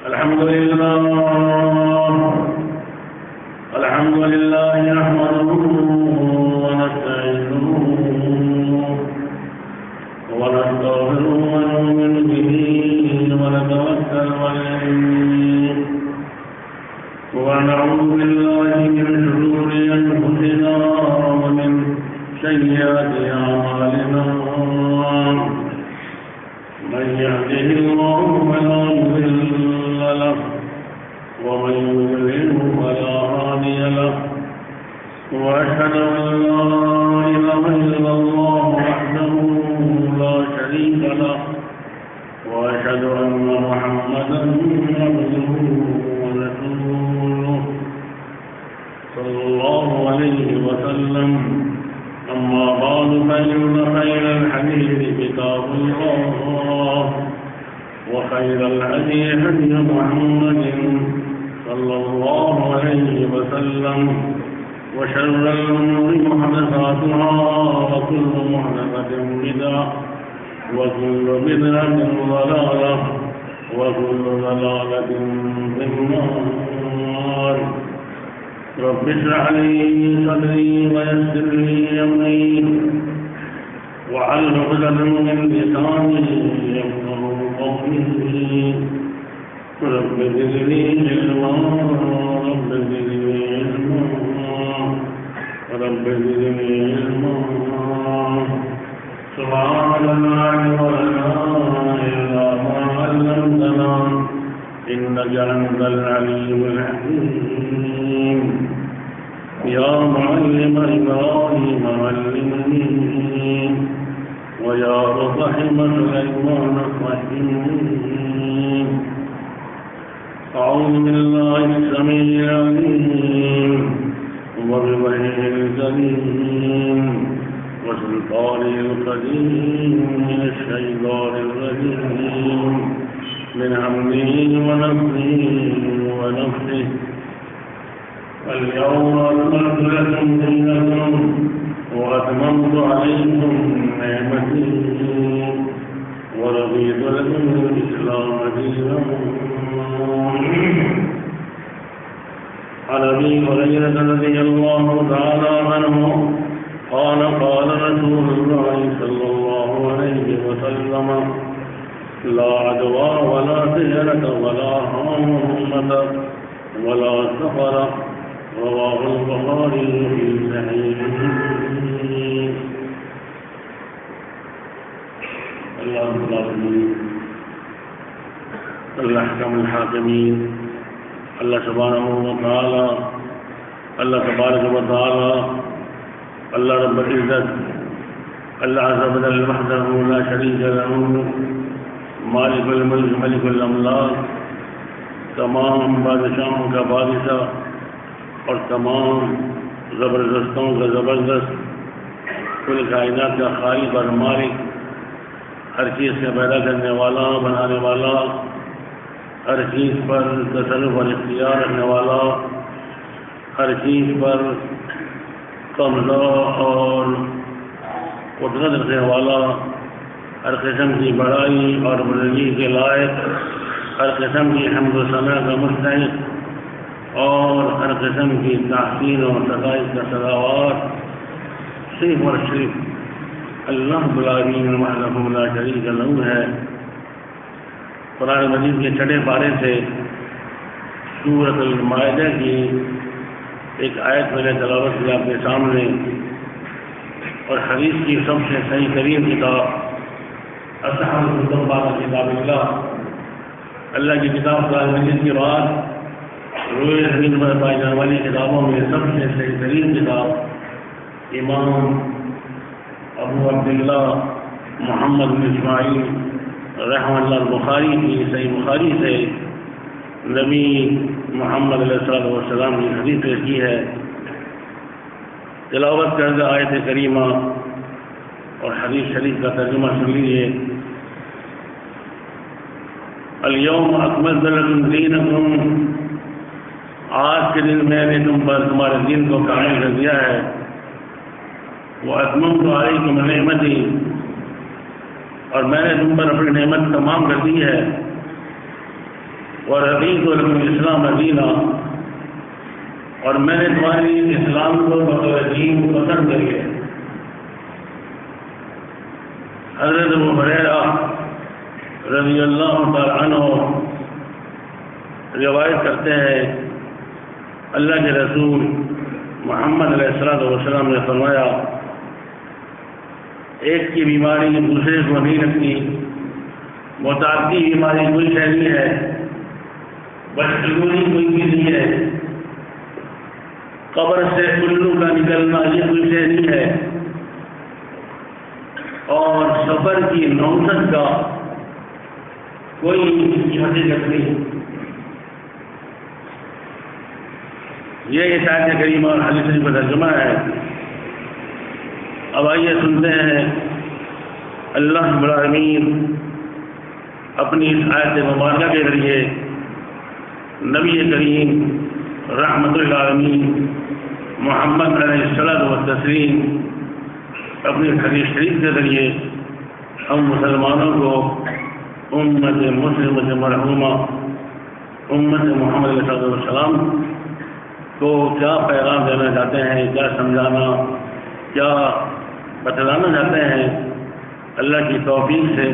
الحمد لله نحمده ونستعينه ونستغفره ونؤمن به ونتوكل عليه ونعوذ بالله من شرور أنفسنا ومن سيئات أعمالنا من يهده الله فلا مضل له ومن يضلله فلا هادي له وأشهد أن لا إله إلا الله وحده لا شريك له وأشهد أن محمدا عبده ورسوله صلى الله عليه وسلم. أما بعد فإن خير الحديث كتاب الله وخير الهدي هدي محمد صلى الله عليه وسلم وشر الأمور محدثاتها وكل محدثة بدعة وكل بدعة ضلالة وكل ضلالة في النار. رب اشرح لي صدري ويسر لي أمري واحلل عقدة من لساني يفقهوا قولي. رب زدني علما رب زدني علما رب زدني علما. سبحان الله ولا إله ما علمتنا إنك أنت العليم الحكيم. يا معلم إبراهيم علمني ويا رحم سليمان فهمني. أعوذ بالله السميع العليم وبوجهه الكريم وسلطانه القديم من الشيطان الرجيم من همه ونفسه ونفسه. اليوم أكملت لكم دينكم وأتممت عليكم نعمتي ورضيت لكم الإسلام دينا. عن أبي هريرة رضي الله تعالى عنه قال قال رسول الله صلى الله عليه وسلم لا عدوى ولا سيرة ولا هامة ولا سفر. رواه البخاري في صحيحه. الأحكم الحاكمين اللہ سبحانہ وتعالی اللہ تبارک وتعالی اللہ رب العزت اللہ عز وجل وحدہ لا شریک لہ مالک الملک ملک الاملاک تمام بادشاہوں کا بادشاہ اور تمام زبردستوں کا زبردست کل کائنات کا خالق اور مالک ہر چیز سے پیدا کرنے والا بنانے والا ہر چیز پر تصرف اور اختیار رکھنے والا ہر چیز پر قبضہ اور قدرت رکھنے والا ہر قسم کی بڑائی اور بزرگی کے لائق ہر قسم کی حمد و ثنا کا مستحق اور ہر قسم کی تحسین اور ستائش کا سزاوار صرف اور صرف اللہ رب العالمین وحدہ لا شریک لہ ہے. قرآن مجید کے چھٹے پارے سے سورۃ المائدہ کی ایک آیت میں نے تلاوت کی آپ کے سامنے اور حدیث کی سب سے صحیح ترین کتاب اصحاب المصطفیٰ کتاب اللہ کی کتاب قرآن مجید کے بعد روئے زمین پر پائی جانے والی کتابوں میں سب سے صحیح ترین کتاب امام ابو عبداللہ محمد بن اسماعیل رحمہ اللہ البخاری کی صحیح بخاری سے نبی محمد علیہ السلام کی حدیث پیش کی ہے. تلاوت کردہ آیت کریمہ اور حدیث شریف کا ترجمہ سن لیجیے. الیوم اکملت لکم دینکم، آج کے دن میں نے تم پر تمہارے دین کو کامل کر دیا ہے. وَأَتْمَمْتُ عَلَيْكُمْ نِعْمَتِي، اور میں نے تم پر اپنی نعمت تمام کر دی ہے. وَرَضِيتُ لَكُمُ الْإِسْلَامَ دِينًا، اور میں نے تمہاری اسلام کو دین پسند کر لیا۔ حضرت ابو ہریرہ رضی اللہ تعالیٰ عنہ روایت کرتے ہیں، اللہ کے رسول محمد علیہ السلام نے فرمایا، ایک کی بیماری دوسرے کو نہیں رکھتی، متعدی بیماری کوئی شے نہیں ہے، بدشگونی کوئی چیز نہیں ہے، قبر سے الو کا نکلنا یہ کوئی شے نہیں ہے، اور سفر کی نوسط کا کوئی حقیقت نہیں۔ یہ اس آیت کریمہ اور حدیث شریف کا ترجمہ ہے۔ اب آئیے سنتے ہیں اللہ رب العالمین اپنی اس آیت مبارکہ کے ذریعے نبی کریم رحمت للعالمین محمد علیہ الصلوۃ والتسلیم اپنی حدیث شریف کے ذریعے ہم مسلمانوں کو امت مسلمۃ مرحومہ امت محمد علیہ السلام کو کیا پیغام دینا چاہتے ہیں، کیا سمجھانا، کیا بتلانا چاہتے ہیں، اللہ کی توفیق سے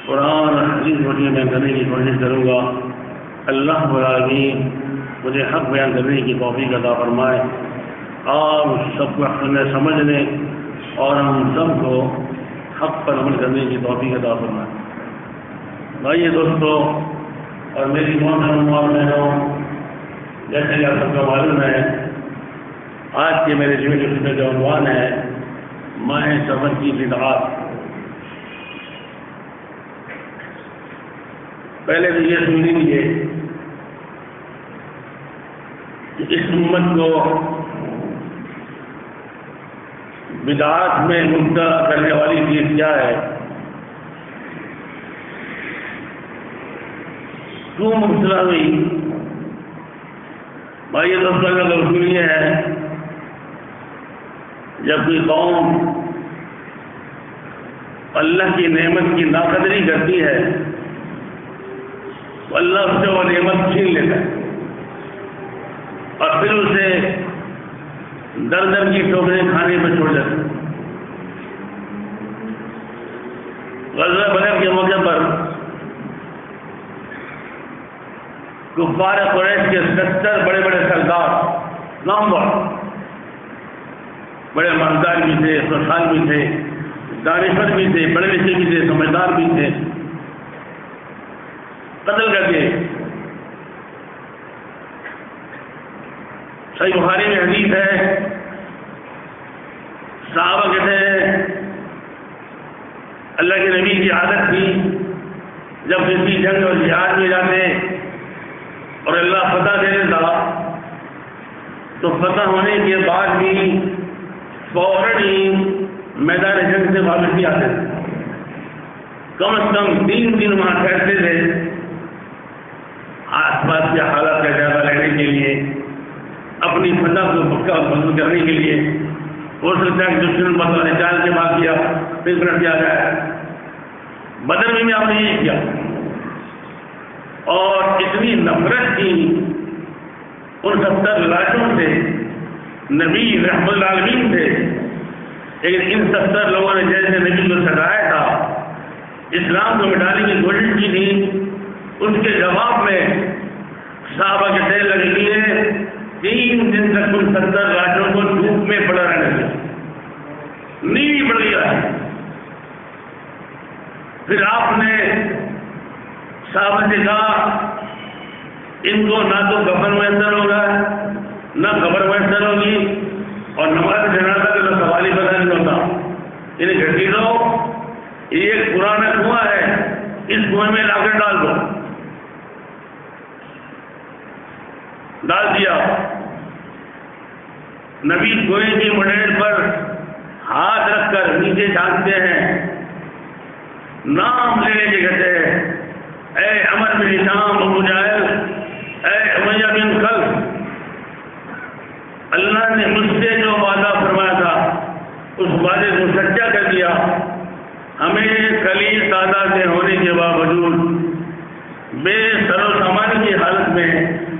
قرآن حدیث میں کرنے کی کوشش کروں گا۔ اللہ رب العالمین مجھے حق بیان کرنے کی توفیق عطا فرمائے، آپ سب کو حق میں سمجھنے اور ہم سب کو حق پر عمل کرنے کی توفیق عطا فرمائے۔ بھائی دوستو اور میری محترم بہنوں، جیسے کہ آپ سب کو معلوم ہے، آج کے میرے جمعے کا جو عنوان ہے ماہ سفر کی بدعات۔ پہلے تو یہ سن لیجیے کہ اس امت کو بدعات میں مبتلا کرنے والی چیز کیا ہے، کیوں مبتلا ہوئی؟ بھائی دوستوں کا اصول یہ ہے، جب کوئی قوم اللہ کی نعمت کی ناقدری کرتی ہے تو اللہ اس سے وہ نعمت چھین لیتا ہے اور پھر اسے در در کی ٹوکریں کھانے پر چھوڑ دیتا ہے۔ غزوہ بدر کے موقع پر کفار قریش کے 70 بڑے بڑے سردار، نامور، بڑے مالدار بھی تھے، خوشحال بھی تھے، دانشور بھی تھے، پڑھے لکھے بھی تھے، سمجھدار بھی تھے، قتل کر دیے۔ صحیح بخاری میں حدیث ہے، صحابہ کہتے ہیں اللہ کے نبی کی عادت تھی جب کسی جنگ اور جہاد میں جاتے اور اللہ فتح دے دیتا تو فتح ہونے کے بعد بھی فوراً ہی میدان جنگ سے واپس نہیں آتے، کم از کم 3 دن وہاں ٹھہرتے تھے آس پاس کے حالات کا جائزہ لینے کے لیے، اپنی فتح کو پکا بند کرنے کے لیے۔ ہو سکتا ہے کہ دشمن بدلا نکال کے بھاگ کیا پھر پلٹ دیا جائے۔ بدر میں آپ نے یہ کیا، اور اتنی نفرت تھی ان 70 لاشوں سے، نبی رحمت العالمین تھے، لیکن ان 70 لوگوں نے جیسے نبی کو ستایا تھا، اسلام کو مٹانے کی کوشش کی تھی، اس کے جواب میں صحابہ کے تیل لگی ہے 3 دن تک ان 70 لاشوں کو دھوپ میں پڑا رہنے دیا، نیوی پڑ گیا ہے۔ پھر آپ نے صحابہ سے کہا ان کو نہ تو کفن میسر ہوگا، نہ قبر میسر ہوگی، اور نماز جنازہ کا تو سوال ہی پتہ نہیں ہوتا، انہیں گھسیٹو، یہ ایک پرانا کنواں ہے، اس کنویں میں لا کر ڈال دو۔ ڈال دیا۔ نبی کنویں کی مڈیل پر ہاتھ رکھ کر نیچے جھانکتے ہیں، نام لے کے کہتے ہیں اے عمر بن ہشام ابو جہل، اے امیہ بن خلف، اللہ نے مجھ سے جو وعدہ فرمایا تھا اس وعدے کو سچا کر دیا، ہمیں قلیل تعداد میں ہونے کے باوجود بے سر و سامان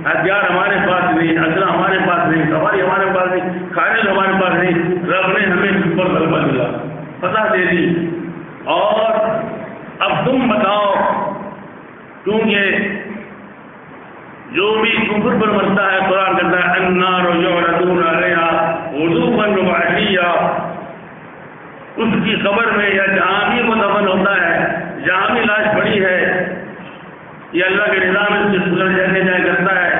ہتھیار ہمارے پاس نہیں، اسلحہ ہمارے پاس نہیں، سواری ہمارے پاس نہیں، کھانے ہمارے پاس نہیں، رب نے ہمیں اس پر غلبہ دیا، فتح دے دی۔ اور اب تم بتاؤ، کیونکہ جو بھی کفر پر مرتا ہے قرآن کہتا ہے النار یعرضون علیہا غدوا وعشیا، اس کی قبر میں یا جہاں بھی وہ دفن ہوتا ہے، جہاں بھی لاش پڑی ہے، یہ اللہ کے نظام اس سے گزر جانے جائے کرتا ہے،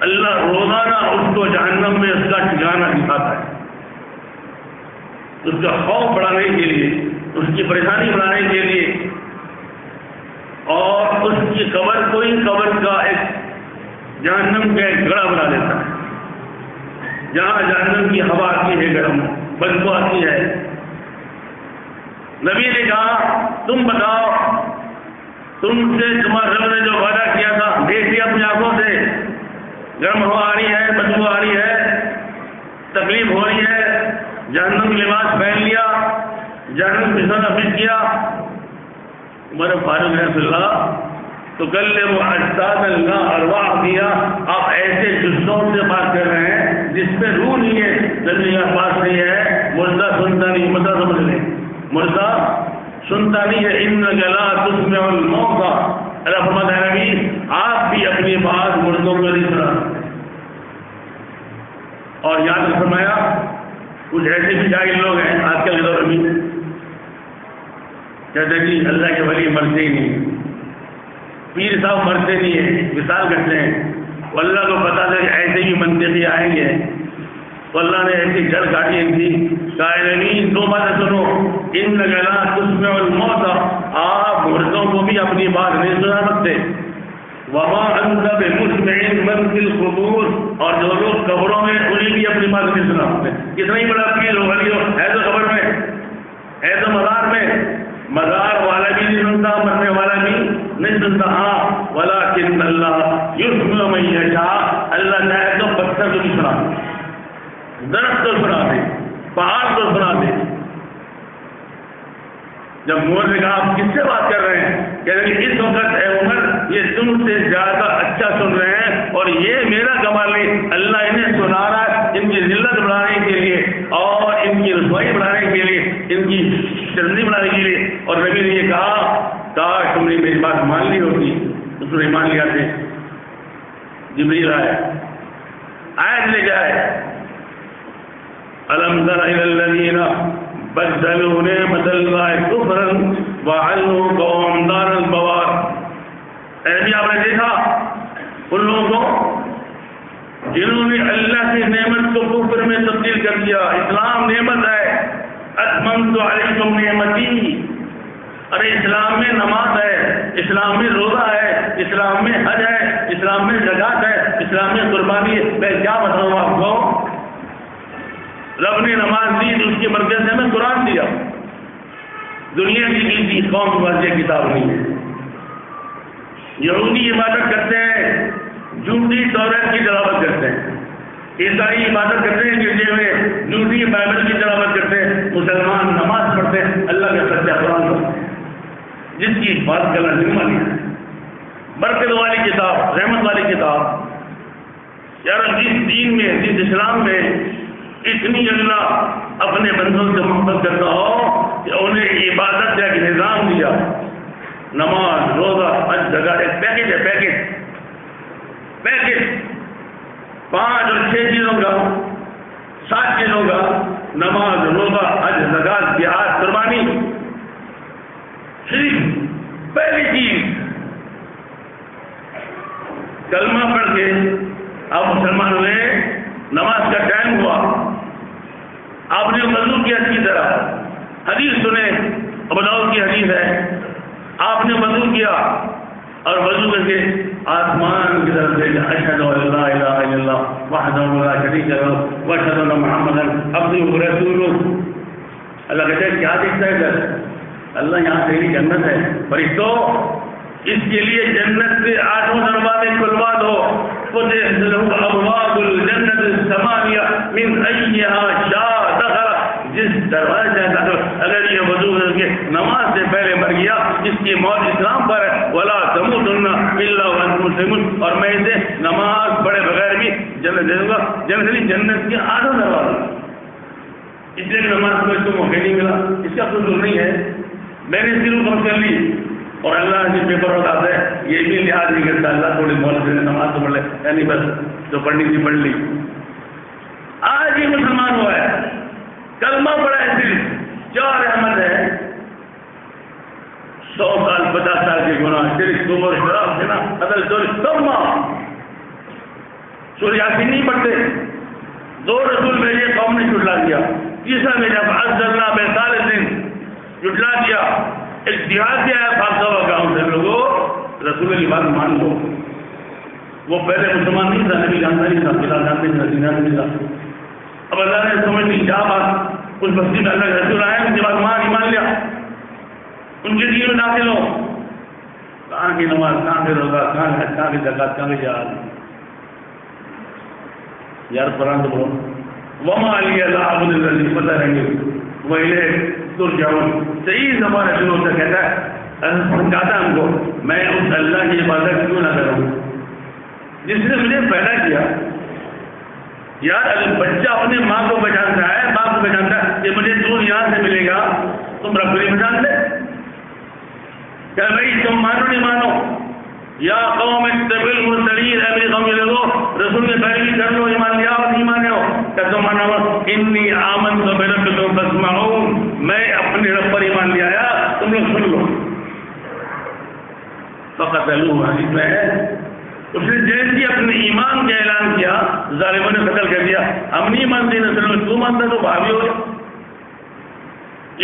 اللہ روزانہ اس کو جہنم میں اس کا ٹھکانہ دکھاتا ہے، اس کا خوف بڑھانے کے لیے، اس کی پریشانی بڑھانے کے لیے، اور اس کی قبر کو ہی قبر کا ایک جہنم کا ایک گڑھا بنا دیتا ہے، جہاں جہنم کی ہوا آتی ہے، گرم بدبو آتی ہے۔ نبی نے کہا تم بتاؤ، تم سے تمہارے رب نے جو وعدہ کیا تھا، دیکھیے اپنی آنکھوں سے، گرم ہوا آ رہی ہے، بدبو آ رہی ہے، تکلیف ہو رہی ہے، جہنم لباس پہن لیا، جہنم بستر فٹ کیا۔ عمر فاروق رحمۃ اللہ تو کل وہ اجساد اللہ ارواح دیا، آپ ایسے جسموں سے بات کر رہے ہیں جس پہ روح نہیں ہے، زمین کے پاس نہیں ہے، مردہ سنتا نہیں، مردہ سمجھ لیں، مردہ سنتا نہیں ہے، انک لا تسمع الموتى، اللہ فرماتا ہے نبی آپ بھی اپنی بات مردوں کو نہیں سنا سکتے۔ اور یاد فرمایا کچھ ایسے بھی جاہل لوگ ہیں آج کل کے دور میں کہتے ہیں کہ اللہ کے ولی مرتے ہی نہیں، پیر صاحب مرتے نہیں ہیں، مثال کرتے ہیں، وہ اللہ کو پتا تھا کہ ایسے ہی منطقی آئیں گے، تو اللہ نے ایسی جڑ کاٹی تھی، قائلین دو باتیں سنو، انک لا تسمع الموتى، آپ مردوں کو بھی اپنی بات نہیں سنا سکتے، وما انت بمسمع من فی القبور، اور جو لوگ قبروں میں انہیں بھی اپنی بات نہیں سنا سکتے۔ کتنا ہی بڑا پیر ہو ولی ہو، ہے تو قبر میں، ہے تو مزار میں، مزار والا بھی نہیں سنتا، مرنے والا بھی نہیں سنتا، ہاں ولکن اللہ یسمع من یشاء، اللہ چاہے تو پتھر کو بھی سنا دے، درخت کو سنا دے، پہاڑ کو سنا دے۔ جب عمر نے کہا آپ کس سے بات کر رہے ہیں، کہتے ہیں اس وقت اے عمر یہ تم سے زیادہ اچھا سن رہے ہیں، اور یہ میرا کمال نہیں، اللہ انہیں سنا رہا ہے ان کی ذلت بڑھانے کے لیے اور ان کی رسوائی بڑھانے کے لیے، ان کی شرمندگی بڑھانے کے لیے۔ اور نبی نے یہ کہا کاش تم نے میری بات مان لی ہوتی، اس نے مان لیا تھے۔ جبریل آئے، آیت لے جائے، الم تر الی الذین بدلوا نعمت اللہ کفرا وحلوا قوم دار البوار، ایسے آپ نے دیکھا ان لوگوں کو جنہوں نے اللہ کی نعمت کو کفر میں تبدیل کر دیا۔ اسلام نعمت ہے، اتممت علیکم نعمتی، ارے اسلام میں نماز ہے، اسلام میں روزہ ہے، اسلام میں حج ہے، اسلام میں زکوٰۃ ہے، اسلام میں قربانی ہے۔ میں کیا بتاؤں آپ کو، رب نے نماز دی تو اس کی برکت سے ہمیں قرآن دیا۔ دنیا کی کسی قوم کے پاس یہ کتاب نہیں ہے۔ یہودی عبادت کرتے ہیں، جھوٹی توریت کی تلاوت کرتے ہیں، عیسائی عبادت کرتے ہیں گرجے میں، جھوٹی بائبل کی تلاوت کرتے ہیں، مسلمان نماز پڑھتے ہیں، اللہ کا سچا قرآن پڑھتے ہیں، جس کی بات کرنا ذمہ نہیں ہے۔ برکت والی کتاب، رحمت والی کتاب، یار جس دین میں، جس اسلام میں اتنی اللہ اپنے بندوں سے محبت کرتا ہو کہ انہیں عبادت کا ایک نظام دیا، نماز، روزہ، حج، زکوٰۃ، ایک پیکج ہے، پیکج 5 اور 6 چیزوں کا، 7 چیزوں کا، نماز، روزہ، حج، زکوٰۃ، جہاد، قربانی۔ صرف پہلی چیز کلمہ پڑھ کے آپ مسلمان ہوئے، نماز کا ٹائم ہوا، آپ نے وضو کیا اچھی طرح، حدیث سنے، ابو داؤد کی حدیث ہے، آپ نے وضو کیا اور وضو کر کے آسمان کی طرف دیکھا، اشہد ان لا الہ الا اللہ وحدہ لا شریک لہ واشہد ان محمدا عبدہ ورسولہ۔ اللہ کہتے ہیں کیا دیکھتا ہے ادھر، اللہ یہاں تیری جنت ہے، فرشتوں اس کے لیے جنت سے 8 دروازے کھلوا دو، فتحت لہ ابواب الجنت الثمانیہ من ایہا شاء دخل، جس دروازے سے داخل، اگر یہ وضو کر کے نماز سے پہلے مر گیا، اس کی موت اسلام پر ہے، ولا تموتن الا وانتم مسلمون، اور میں اسے نماز پڑھے بغیر بھی جنت دے دوں گا۔ جنت کے آدھا دروازہ، اس لیے نماز کو اس کو موقع نہیں ملا، اس کا قصور نہیں ہے، میں نے ضرور کم کر لی، اور اللہ جس پیپر بتاتا ہے یہ بھی لحاظ نہیں کرتا، اللہ تھوڑی بہت سے نماز تو پڑھ لے، یعنی بس جو پڑھنی تھی پڑھ لی۔ آج یہ مسلمان ہوا ہے، کلمہ پڑھا ہے، صرف کیا رحمت ہے، 100 سال 50 سال کے گناہ، شرک کفر شراب زنا قتل چوری سب معاف۔ سورہ یاسین نہیں پڑھتے، 2 رسول بھیجے، قوم نے جھٹلا دیا، تیسرا بھیجا فعزلنا بثالث، جھٹلا دیا، ایک جہاد کیا ہے فاصلہ گاؤں سے، لوگوں رسول کی بات مان لو۔ وہ پہلے مسلمان نہیں تھا، نبی جانتا نہیں تھا، بلا جانتے تھا، دینا نہیں تھا، اب اللہ نے سمجھ لی کیا بات، اس بستی میں اللہ کے رسول آئے، ان کے بعد وہاں ایمان لیا، ان کے دین میں داخل ہو، کہاں کی نماز، کہاں کے روزہ، کہاں کی زکات، کہاں کی جہاد، یار قرآن تو بولو، وما علی اللہ عبد الذی پتہ رہیں گے ویلے ترجعون، صحیح زبان شروع سے کہتا ہے، سمجھاتا ہم کو، میں اس اللہ کی عبادت کیوں نہ کروں جس نے مجھے پیدا کیا۔ یار اگر بچہ اپنے ماں کو پہچانتا ہے، باپ کو پہچانتا ہے کہ مجھے دودھ یہاں سے ملے گا، تم رب کو نہیں پہچانتے؟ کہ بھائی تم مانو نہیں مانو، یا قوم اتبعوا المرسلین، اے میری قوم کے لوگوں رسول نے پیروی کر لو، ایمان لیا اور نہیں مانے ہو، کہ تم مانو انی آمنت بربکم فاسمعون، میں اپنے رب پر ایمان لے آیا، تم لوگ سن لو۔ فقتلوہ، حدیث میں ہے، اس نے جیسے اپنے ایمان کا اعلان کیا، ظالموں نے قتل کر دیا، ہم نہیں مانتے، نسل میں تو مانتا تو بھاوی ہو گیا،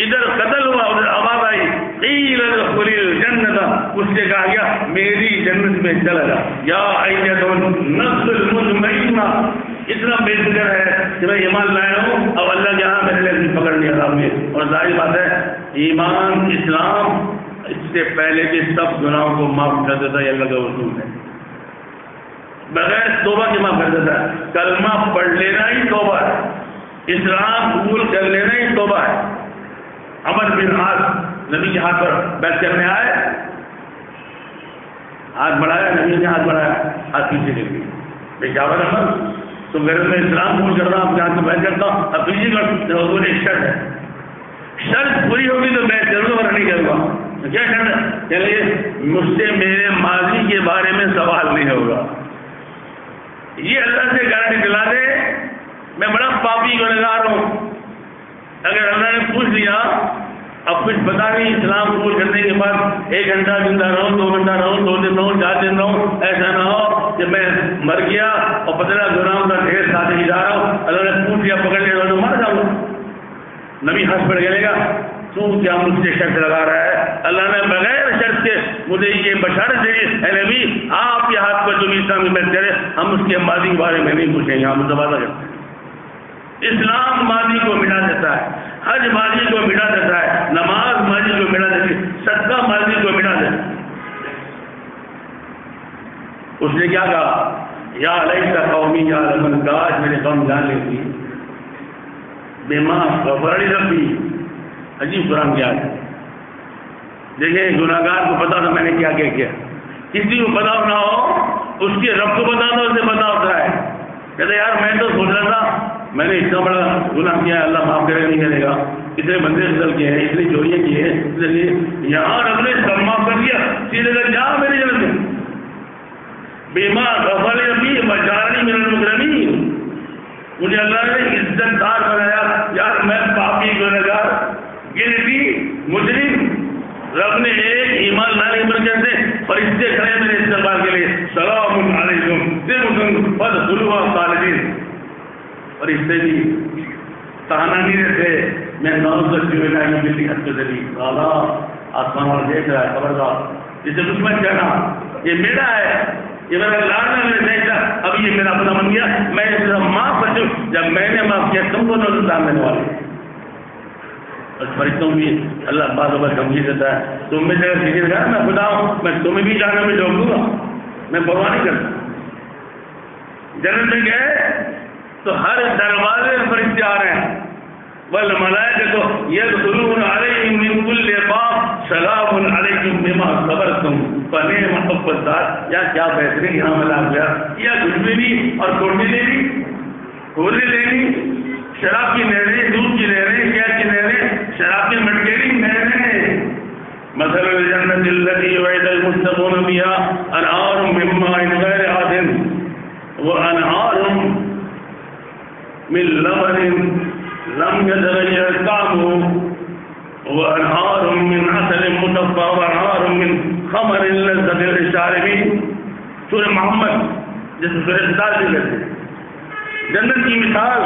ادھر قتل ہوا، ادھر آواز آئی قیل ادخل الجنت، اس سے کہا گیا میری جنت میں چلا جا، یا ایتھا النفس المطمئنہ، اتنا بے فکر ہے کہ میں ایمان لایا ہوں، اب اللہ کے ہاں میرے لیے پکڑ لیا عذاب میں۔ اور ظاہر بات ہے ایمان اسلام اس سے پہلے کے سب گناہوں کو معاف کر دیتا ہے، اللہ کا اصول ہے، بغیر توبہ کے معاف کر دیتا ہے، کلمہ پڑھ لینا ہی توبہ ہے، اسلام قبول کر لینا ہی توبہ ہے۔ عمر بن عاص نبی کے ہاتھ پر بیعت کرنے آئے، ہاتھ بڑھایا، نبی نے ہاتھ بڑھایا، ہاتھ پیچھے گر گئی، میں کیا بتا عمر تم گھر میں اسلام قبول کر رہا ہوں، آپ کے ہاتھ میں بیعت کرتا ہوں، اب پیچھے کر، حضور نے شرط ہے، شرط پوری ہوگی تو بیعت کروں گا ورنہ نہیں کروں گا۔ کیا شرط ہے؟ چلیے مجھ سے میرے ماضی کے بارے میں سوال نہیں ہوگا، یہ اللہ سے گارنٹی دلا دے میں بڑا پاپی گنہگار ہوں۔ اگر اللہ نے پوچھ لیا اب کچھ پتا نہیں، اسلام قبول کرنے کے بعد 1 گھنٹہ زندہ رہوں، 2 گھنٹہ رہوں، 2 دن رہوں، 4 دن رہوں، ایسا نہ ہو کہ میں مر گیا اور پتہ گناہوں کا ڈھیر ساتھ ہی جا رہا ہوں، اللہ نے پوچھ لیا پکڑ لیا تو مر جاؤں گا۔ نبی ہنس پڑ گئے گا، تو کیا مجھ سے شرط لگا رہا ہے؟ اللہ نے بغیر شرط کے مجھے یہ بشارت دی، اے نبی آپ کے ہاتھ پر جو اسلام کی بیعت کرے ہم اس کے ماضی کے بارے میں نہیں پوچھیں گے، ہم متبادہ کرتے ہیں۔ اسلام ماضی کو مٹا دیتا ہے، حج ماضی کو مٹا دیتا ہے، نماز ماضی کو مٹا دیتی ہے، صدقہ ماضی کو مٹا دیتا ہے۔ اس نے کیا کہا؟ یا لیت قومی یعلمون، کاش میرے قوم جان لیتی بما غفر لی ربی۔ عجیب قرآن کی آیت ہے، دیکھیں گناہگار کو پتا تھا میں نے کیا کیا، کسی کو پتا نہ ہو اس کے رب کو پتا تھا، اسے پتا ہوتا ہے، کہتے یار میں تو سوچ رہا تھا میں نے اتنا بڑا گناہ کیا ہے، اللہ معاف کرے نہیں کرے گا، اتنے بندے قتل کیے ہیں، اتنی چوریاں کی ہیں، اس لیے یہاں رب نے سب معاف کر دیا، سیدھے کر جا میری جنت میں، بما غفر لی ربی وجعلنی من المکرمین، مجھے اللہ نے عزت دار بنایا۔ یار میں پاپی گنہگار گنتی مجرم، رب نے ایک ایمان لانے کی برکت سے فرشتے کھڑے میرے استقبال کے لیے، سلام علیکم طبتم فادخلوہا خالدین، فرشتے بھی تانا نہیں دیتے، میں نوزت کی وجہ کی حد سے دی اعلیٰ آسمان اور دیکھ رہا ہے، خبردار جسے دشمن کہنا یہ میرا ہے، یہ میرا لانا میں دیکھتا، اب یہ میرا اپنا بن گیا، میں اس طرح معاف بچوں، جب میں نے معاف کیا تم کو نوزت دان دینے والے۔ اور فرشتوں بھی اللہ بعض اوقات دھمکی دیتا ہے، تم میں جگہ ذکر کر میں خدا ہوں، میں تمہیں بھی جانے میں ڈھونڈ دوں گا، میں پرواہ نہیں کرتا۔ جنت میں گئے تو ہر دروازے میں فرشتے آ رہے ہیں، والملائکۃ یدخلون علیہم من کل باب سلام علیکم بما صبرتم فنعم عقبی الدار. یا کیا بہترین یہاں ملا گیا. یا کچھ بھی نہیں اور کوٹی لینی کھولے لینی شراب کی نہریں دودھ کی نہریں کیا کی نہریں شراب کی مٹکیری نہریں. مثل الجنة التي وعد المتقون بها انہار من ماء غیر آسن وانہار من لبن لم يتغير طعمه وانہار من عسل مصفى وانہار من خمر لذة للشاربين. سورہ محمد جس سورہ خطاب بھی کہتے ہیں. جنت کی مثال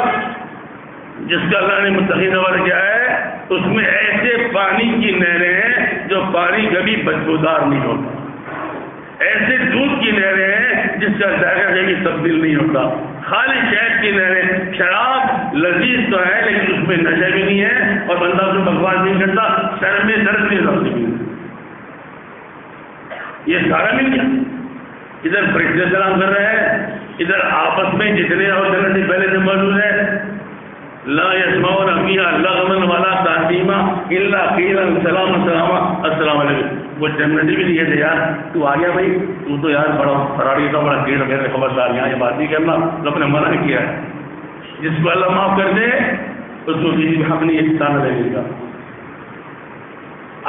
جس کا اللہ نے متقین حوالہ کیا ہے اس میں ایسے پانی کی نہریں ہیں جو پانی کبھی بدبودار نہیں ہوتا. ایسے دودھ کی نہریں ہیں جس کا ذائقہ کبھی تبدیل نہیں ہوتا. خالی شہد کی نہریں. شراب لذیذ تو ہے لیکن اس میں نشہ بھی نہیں ہے اور بندہ اس میں بکواس نہیں کرتا. سر میں درد نہیں لگتی بھی. یہ سارا مل گیا. ادھر فرشتے سلام کر رہے ہیں, ادھر آپس میں جتنے اور جنت سے پہلے سے موجود ہے. لا يسمعون فيها لغوا ولا تأثيما الا قيلا سلاما سلاما السلام علیکم. وہ جنتی بھی نہیں ہے یار تو آ گیا بھائی تو تو یار بڑا فراری کا بڑا کیڑ میرے خبردار یہاں یہ بات نہیں کرنا. تو اپنے منع کیا ہے. جس کو اللہ معاف کر دے اس کو کسی بھی حق نہیں احسان دے گا.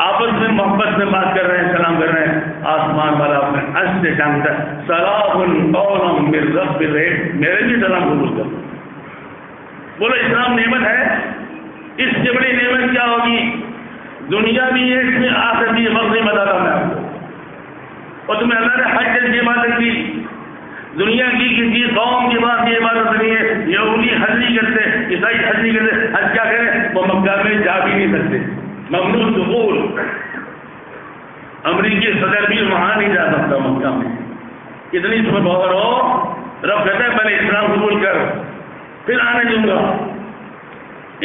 آپس میں محبت میں بات کر رہے ہیں سلام کر رہے ہیں. آسمان والا اپنے عرش سے جانتا ہے سلام قولا من رب الرحیم. میرے بھی سلام قبول کر. بولو اسلام نعمت ہے. اس سے بڑی نعمت کیا ہوگی. دنیا بھی ہے اس میں آخر بھی وقت نہیں بتاتا میں آپ کو. اور تمہیں اللہ نے حج کی عبادت کی. دنیا کی کسی قوم کی بات کی عبادت نہیں ہے. یہودی حج نہیں کرتے, عیسائی حج نہیں کرتے. حج کیا کریں وہ مکہ میں جا بھی نہیں سکتے. ممنوع دخول. امریکی صدر بھی وہاں نہیں جا سکتا مکہ میں. اتنی تمہیں باور ہو. رب کہتا ہے پہلے اسلام قبول کر پھر آنے دوں گا.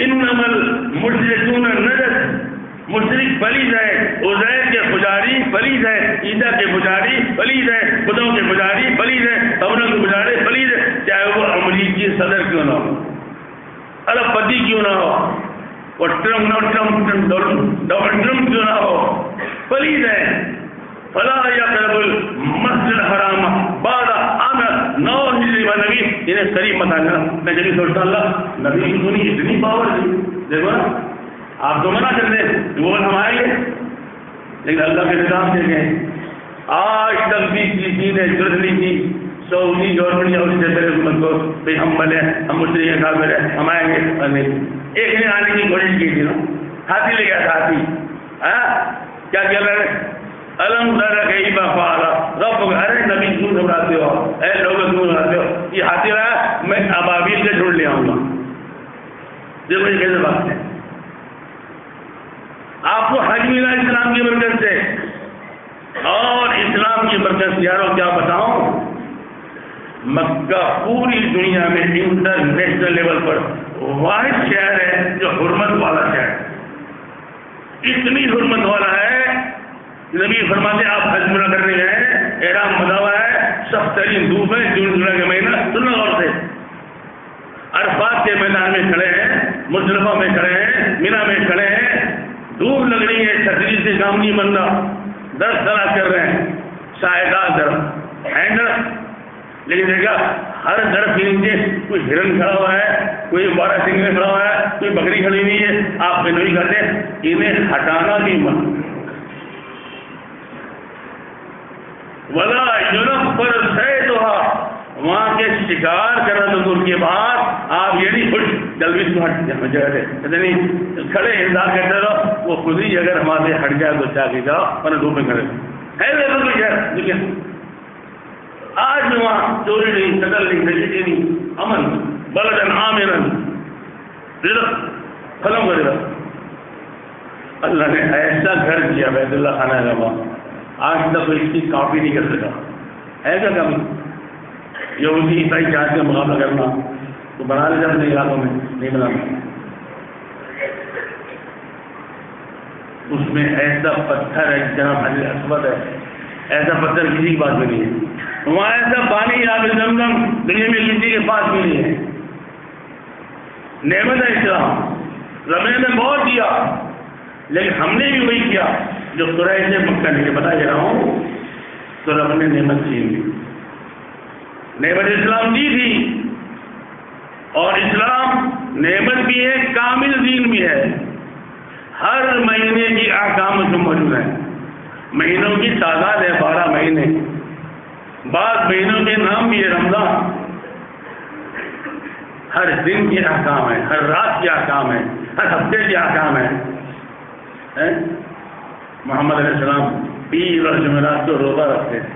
انما المشرکون نجس. مشرک پلیز ہے. عزیر کے پجاری پلیز ہے. عیسیٰ کے پجاری پلیز ہے. خداؤں کے پجاری پلیز ہے. قبروں کے پجاری پلیز ہے. چاہے وہ امریکی صدر کیوں نہ ہو, ارب پتی کیوں نہ ہو, اور ڈونلڈ ٹرمپ کیوں نہ ہو, پلیز ہے. فلا یقرب المسجد الحرام بعد عام 9 ہجری و نبی. انہیں قریب مت آنا. میں جبھی سوچتا اللہ نبی کی سنی اتنی پاور تھی. دیکھو نا آپ تو منع کر دیں وہ ہم آئیں گے لیکن اللہ کے نظام سے گئے. آج تک بھی کسی نے جرت نہیں کی سعودی گورنمنٹ یا اس سے پہلے حکومت کو بھائی ہم بنے ہم مشرک ہیں کافر ہیں ہم آئیں گے. ایک نے آنے کی کوشش کی تھی نا, ہاتھی لے گیا تھا. ہاتھی کیا کیا رہے ہیں الم تر کیف فعل ربک. ارے نبی کیوں گھبراتے ہو, اے لوگ کیوں گھبراتے ہو. یہ ہاتھی رہا میں ابابیل سے چھوڑ لے آؤں گا. دیکھو یہ کیسے بات ہے. آپ کو حج ملا اسلام کی برکت سے. اور اسلام کی برکت یاروں کیا بتاؤں, مکہ پوری دنیا میں انٹرنیشنل لیول پر واحد شہر ہے جو حرمت والا شہر. اتنی حرمت والا ہے نبی فرماتے آپ حج عمرہ کرنے گئے, احرام بندھا ہوا ہے, سخت ترین دھوپ ہے, جون جولائی کا مہینہ. سننا غور سے. عرفات کے میدان میں کھڑے ہیں, مزدلفہ میں کھڑے ہیں, مینا میں کھڑے ہیں, دھوپ لگ رہی ہے, چھتری سے کام نہیں بن رہا, درخت تلاش کر رہے ہیں, سائے دار درخت ہے درخت. لیکن دیکھا ہر درخت کے نیچے کوئی ہرن کھڑا ہوا ہے, کوئی بارہ سنگھ کھڑا ہوا ہے, کوئی بکری کھڑی ہوئی ہے. آپ کے نبی کہتے ہیں انہیں ہٹانا بھی مت. ولا ينفر صيدها. وہاں کے شکار کرنا تو ان کے بعد آپ یہ نہیں خوش جلدی سے ہٹ جائے نہیں کھڑے انتظار کرتے رہو. وہ خود ہی اگر ہمارے ہٹ جائے تو چاہ کے جاؤ ورنہ دھوپ میں کھڑے ہے. لیکن آج بھی وہاں چوری نہیں, قتل نہیں, نشے نہیں, امن بلدن آمنا فلم کا رزق. اللہ نے ایسا گھر کیا بیت اللہ خانہ کعبہ, آج تک اس کی کاپی نہیں کر سکا. ایسا کام یہودی عیسائی جہاز کا مقابلہ کرنا تو بنا لے جاتے علاقوں میں نہیں بنانا. اس میں ایسا پتھر ہے جناب حجر اسود ہے, ایسا پتھر کسی کی پاس میں نہیں ہے. وہاں ایسا پانی آب زمزم دنیا میں کسی کے پاس بھی نہیں ہے. نعمت ہے اسلام. رب نے ہمیں بہت دیا، لیکن ہم نے بھی وہی کیا جو قریش مکہ نے بتا رہا ہوں، تو رب نے نعمت چھین لی، نعمت اسلام دی تھی، اور اسلام نعمت بھی ہے، کامل دین بھی ہے، ہر مہینے کی احکام اس میں موجود ہیں، مہینوں کی تعداد ہے 12 مہینے، بعض مہینوں کے نام بھی ہے رمضان، ہر دن کے احکام ہے، ہر رات کے احکام ہے، ہر ہفتے کے احکام ہے۔ محمد علیہ السلام پیر اور جمعرات کو روزہ رکھتے تھے،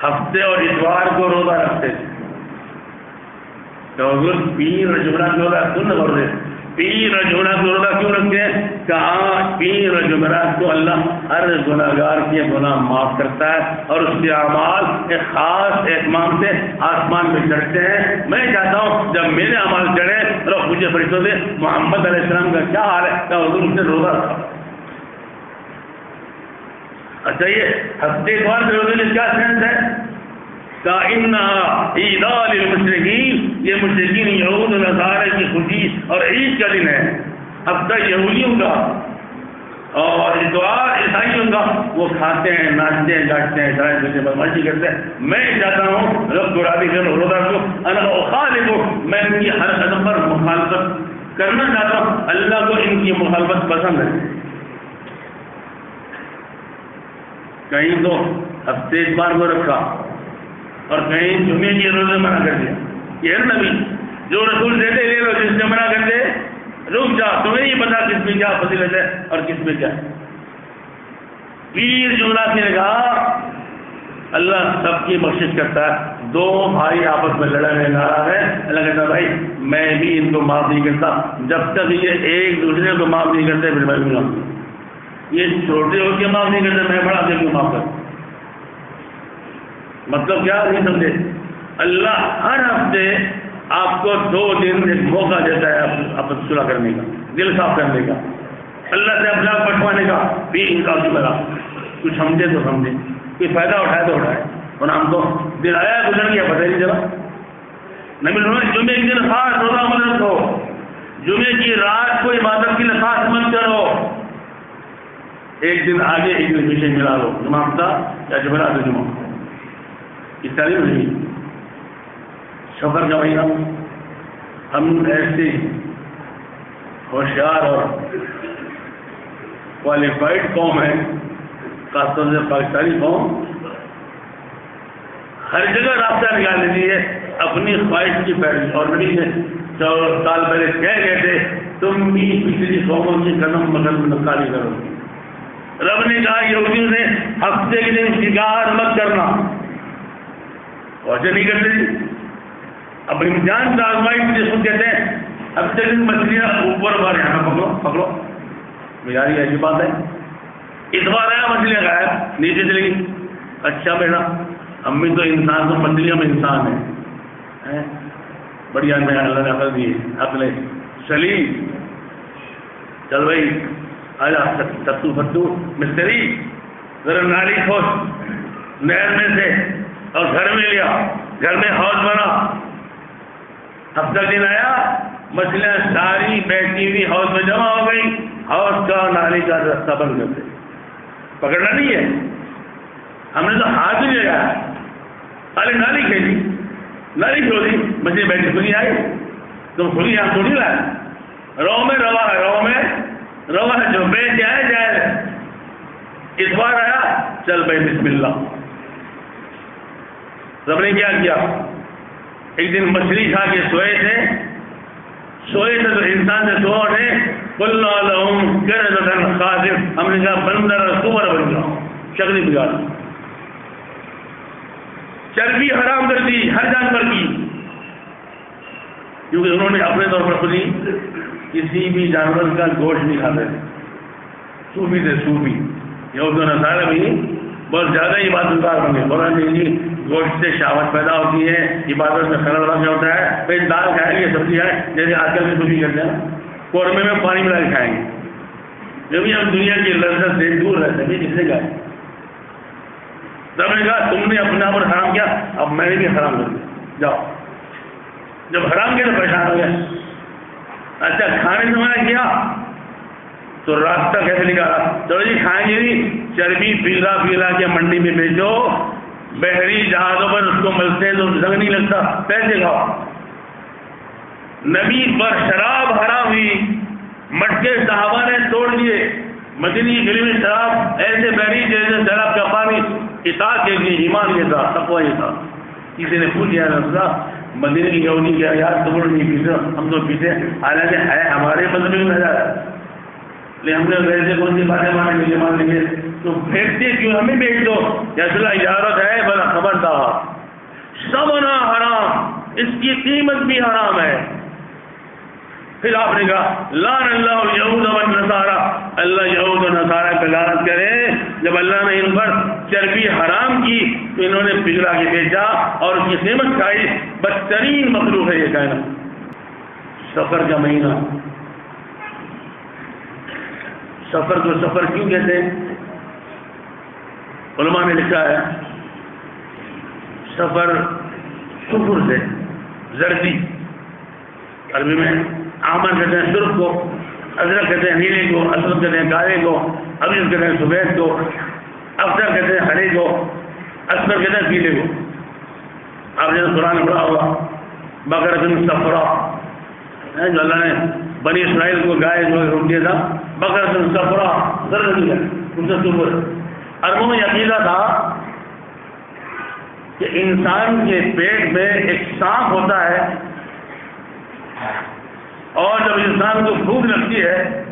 ہفتے اور اتوار کو روزہ رکھتے تھے، تو حضور پیر اور جمعرات کو روزہ کیوں نہ کر رہے؟ پیر اور جمعرات کو روزہ کیوں رکھتے ہیں؟ کہاں پیر اور جمعرات کو اللہ ہر گناہگار کے گناہ معاف کرتا ہے، اور اس کے اعمال ایک خاص اہتمام سے آسمان میں چڑھتے ہیں۔ میں چاہتا ہوں جب میرے اعمال چڑھے تو مجھے فرشتوں سے محمد علیہ السلام کا کیا حال ہے، کہ حضور اس نے روزہ رکھا۔ اچھا یہ ہفتے اتوار کے روزے میں کیا سینس ہے؟ کَإِنَّهَا عِيدًا لِلْمُشْرِكِينَ، یہ مشرکین یہود و نصارہ کی خوشی اور عید کا دن ہے، ہفتہ یہودیوں کا اور اتوار عیسائیوں کا، وہ کھاتے ہیں، ناچتے ہیں، گاٹتے ہیں، شاید دوسرے بدماشی کرتے ہیں۔ میں چاہتا ہوں رب قرآن کے روزہ کو انا اخالف، میں ان کی ہر قدم پر مخالفت کرنا چاہتا ہوں، اللہ کو ان کی مخالفت پسند ہے۔ کہیں تو ہفتے اتوار کو رکھا اور کہیں جمعے کے روزے منع کر دیا۔ یہ نبی جو رسول دیتے لے لو، جس نے منع کر دے رک جا، تمہیں نہیں پتا کس میں کیا فضیلت ہے اور کس میں کیا۔ پیر جمعرات نے کہا اللہ سب کی بخشش کرتا ہے، دو بھائی آپس میں لڑا ہے، ناراض ہے، اللہ کہتا بھائی میں بھی ان کو معاف نہیں کرتا، جب تک یہ ایک دوسرے کو معاف نہیں کرتے پھر میں بھی معاف کرتا۔ یہ چھوٹے ہو کے معاف نہیں کرتے، میں بڑا دے کے معاف کرتا۔ مطلب کیا نہیں سمجھے؟ اللہ ہر ہفتے آپ کو 2 دن ایک موقع دیتا ہے آپس صلح کرنے کا، دل صاف کرنے کا، اللہ سے اپنا پٹوانے کا، بھی انصاف کی بنا کچھ سمجھے تو سمجھے، کوئی فائدہ اٹھائے تو اٹھائے، اور ہم کو دن آیا گزر گیا پتہ نہیں چلا۔ نبی نے جمعے کے دن خاص روزہ مت رکھو، جمعے کی رات کو عبادت کے لیے خاص مت کرو، ایک دن آگے ایک دن پیچھے ملا لو، جمعہ ہفتہ یا جمعرات جمعہ، اس تعلیم نہیں۔ سفر کا مہینہ، ہم ایسے ہوشیار اور کوالیفائڈ قوم ہے، خاص طور سے پاکستانی قوم ہر جگہ رابطہ نکال لیتی ہے اپنی خواہش کی پیروی، اور نبی نے 4 سال پہلے کہہ گئے تھے تم بھی پچھلی قوموں کی قدم مقدم نقالی کرو۔ رب نے کہا یہودیوں سے ہفتے کے دن شکار مت کرنا، ویسے نہیں کرتے تھے، اب امتحان کا آزمائش جس کو کہتے ہیں، ہفتے دن مچھلیاں اوپر بار یہاں پکڑو پکڑو، یار یہ ایسی بات ہے، اس بار آیا مچھلیاں غائب نیچے چلی گئی، اچھا بیٹا ہم بھی تو انسان تو مچھلیاں میں انسان ہیں، بڑھیا میں اللہ نے عقل دی، عقل سلیم، چل بھائی آجا ستو فتو مستری ذرا نالی کھود نہر میں سے اور گھر میں لیا، گھر میں حوض بنا، ہفتہ دن آیا مچھلیاں ساری بیٹھی ہوئی حوض میں جمع ہو گئی، حوض کا نالی کا راستہ بند کر دے، پکڑنا نہیں ہے، ہم نے تو ہاتھ ہی لگایا، خالی نالی کھیلی، نالی کھولی، مچھلی بیٹھی کھلی آئی، تم کھلی یہاں تھوڑی لائے، رو میں روا ہے، رو میں روا ہے، جو بے جائے جائے، اس بار آیا چل بھائی بسم اللہ۔ رب نے کیا کیا؟ ایک دن مچھلی کھا کے سوئے تھے تو انسان سے سو اٹھے، قلنا لهم قردة خاسئة، ہم نے کہا بندر اور سور بن جاؤ، شکل بگاڑ، چربی حرام کر دی ہر جانور کی، کیونکہ انہوں نے اپنے طور پر خود ہی کسی بھی جانور کا گوشت نہیں کھاتے تھے، صوفی تھے، صوفی یہود و نصارہ بھی بہت زیادہ عبادت دار بنے، قرآن میں گوشت سے شہوت پیدا ہوتی ہے، عبادت میں خلل واقع ہوتا ہے، پھر دال کھائیں گے، سبزی ہے، جیسے آج کل میں صوفی کرتے ہیں، قورمے میں پانی ملا کے کھائیں گے، جو بھی ہم دنیا کی لذت سے دور رہتے ہیں، کس نے کہا؟ رب نے کہا تم نے اپنے پر حرام کیا، اب میں نے بھی حرام کر دیا، جاؤ، جب حرام کیا تو پریشان ہو گیا، اچھا کھانے سے منع کیا تو راستہ کیسے نکالا؟ چلو جی کھائیں گے نہیں، چربی پلا کے منڈی میں بیچو، بحری جہازوں پر اس کو ملتے ہیں تو زنگ نہیں لگتا، پیسے کھاؤ۔ نبی پر شراب حرام ہوئی، مٹکے صحابہ نے توڑ دیے، مدنی گلی میں شراب ایسے بحری جیسے شراب کا پانی، اطاعت کے لیے ایمان یہ تھا، تقوی یہ تھا۔ کسی نے پوچھ لیا رسول اللہ مدینے کی یہودی کیا یار تم لوگ نہیں پیتے، ہم تو پیتے، حالانکہ ہے ہمارے مذہب میں نظر ہے، لیکن ہم نے ویسے کون سی باتیں مانیں گے مان لیں گے تو پھینکتے کیوں، ہمیں بیچ دو یا اللہ اجازت ہے، بلا خبردار سمنا حرام، اس کی قیمت بھی حرام ہے۔ پھر آپ نے کہا لعن اللہ الیہود والنصارى، اللہ یہود و نصارہ پہ لعنت کرے، جب اللہ نے ان پر چربی حرام کی تو انہوں نے پگھلا کے بیچا اور اس کی قیمت کھائی۔ بدترین مخلوق ہے یہ کائنات۔ سفر کا مہینہ، سفر کو سفر کیوں کہتے ہیں؟ علماء نے لکھا ہے سفر سفر سے، زردی عربی میں آمر کہتے ہیں سرخ کو، ازرق کہتے ہیں نیلے کو، اسود کہتے ہیں کالے کو، ابیض کہتے ہیں سفید کو، اخضر کہتے ہیں ہرے کو، اصفر کہتے ہیں پیلے کو۔ آپ نے قرآن پڑھا ہوگا بقرۃ صفراء، جو اللہ نے بنی اسرائیل کو گائے جو روک دیا تھا، بقرۃ صفراء زرد ہے ان سے سفر۔ عربوں میں عقیدہ تھا کہ انسان کے پیٹ میں ایک سانپ ہوتا ہے اور جب انسان کو بھوک لگتی ہے،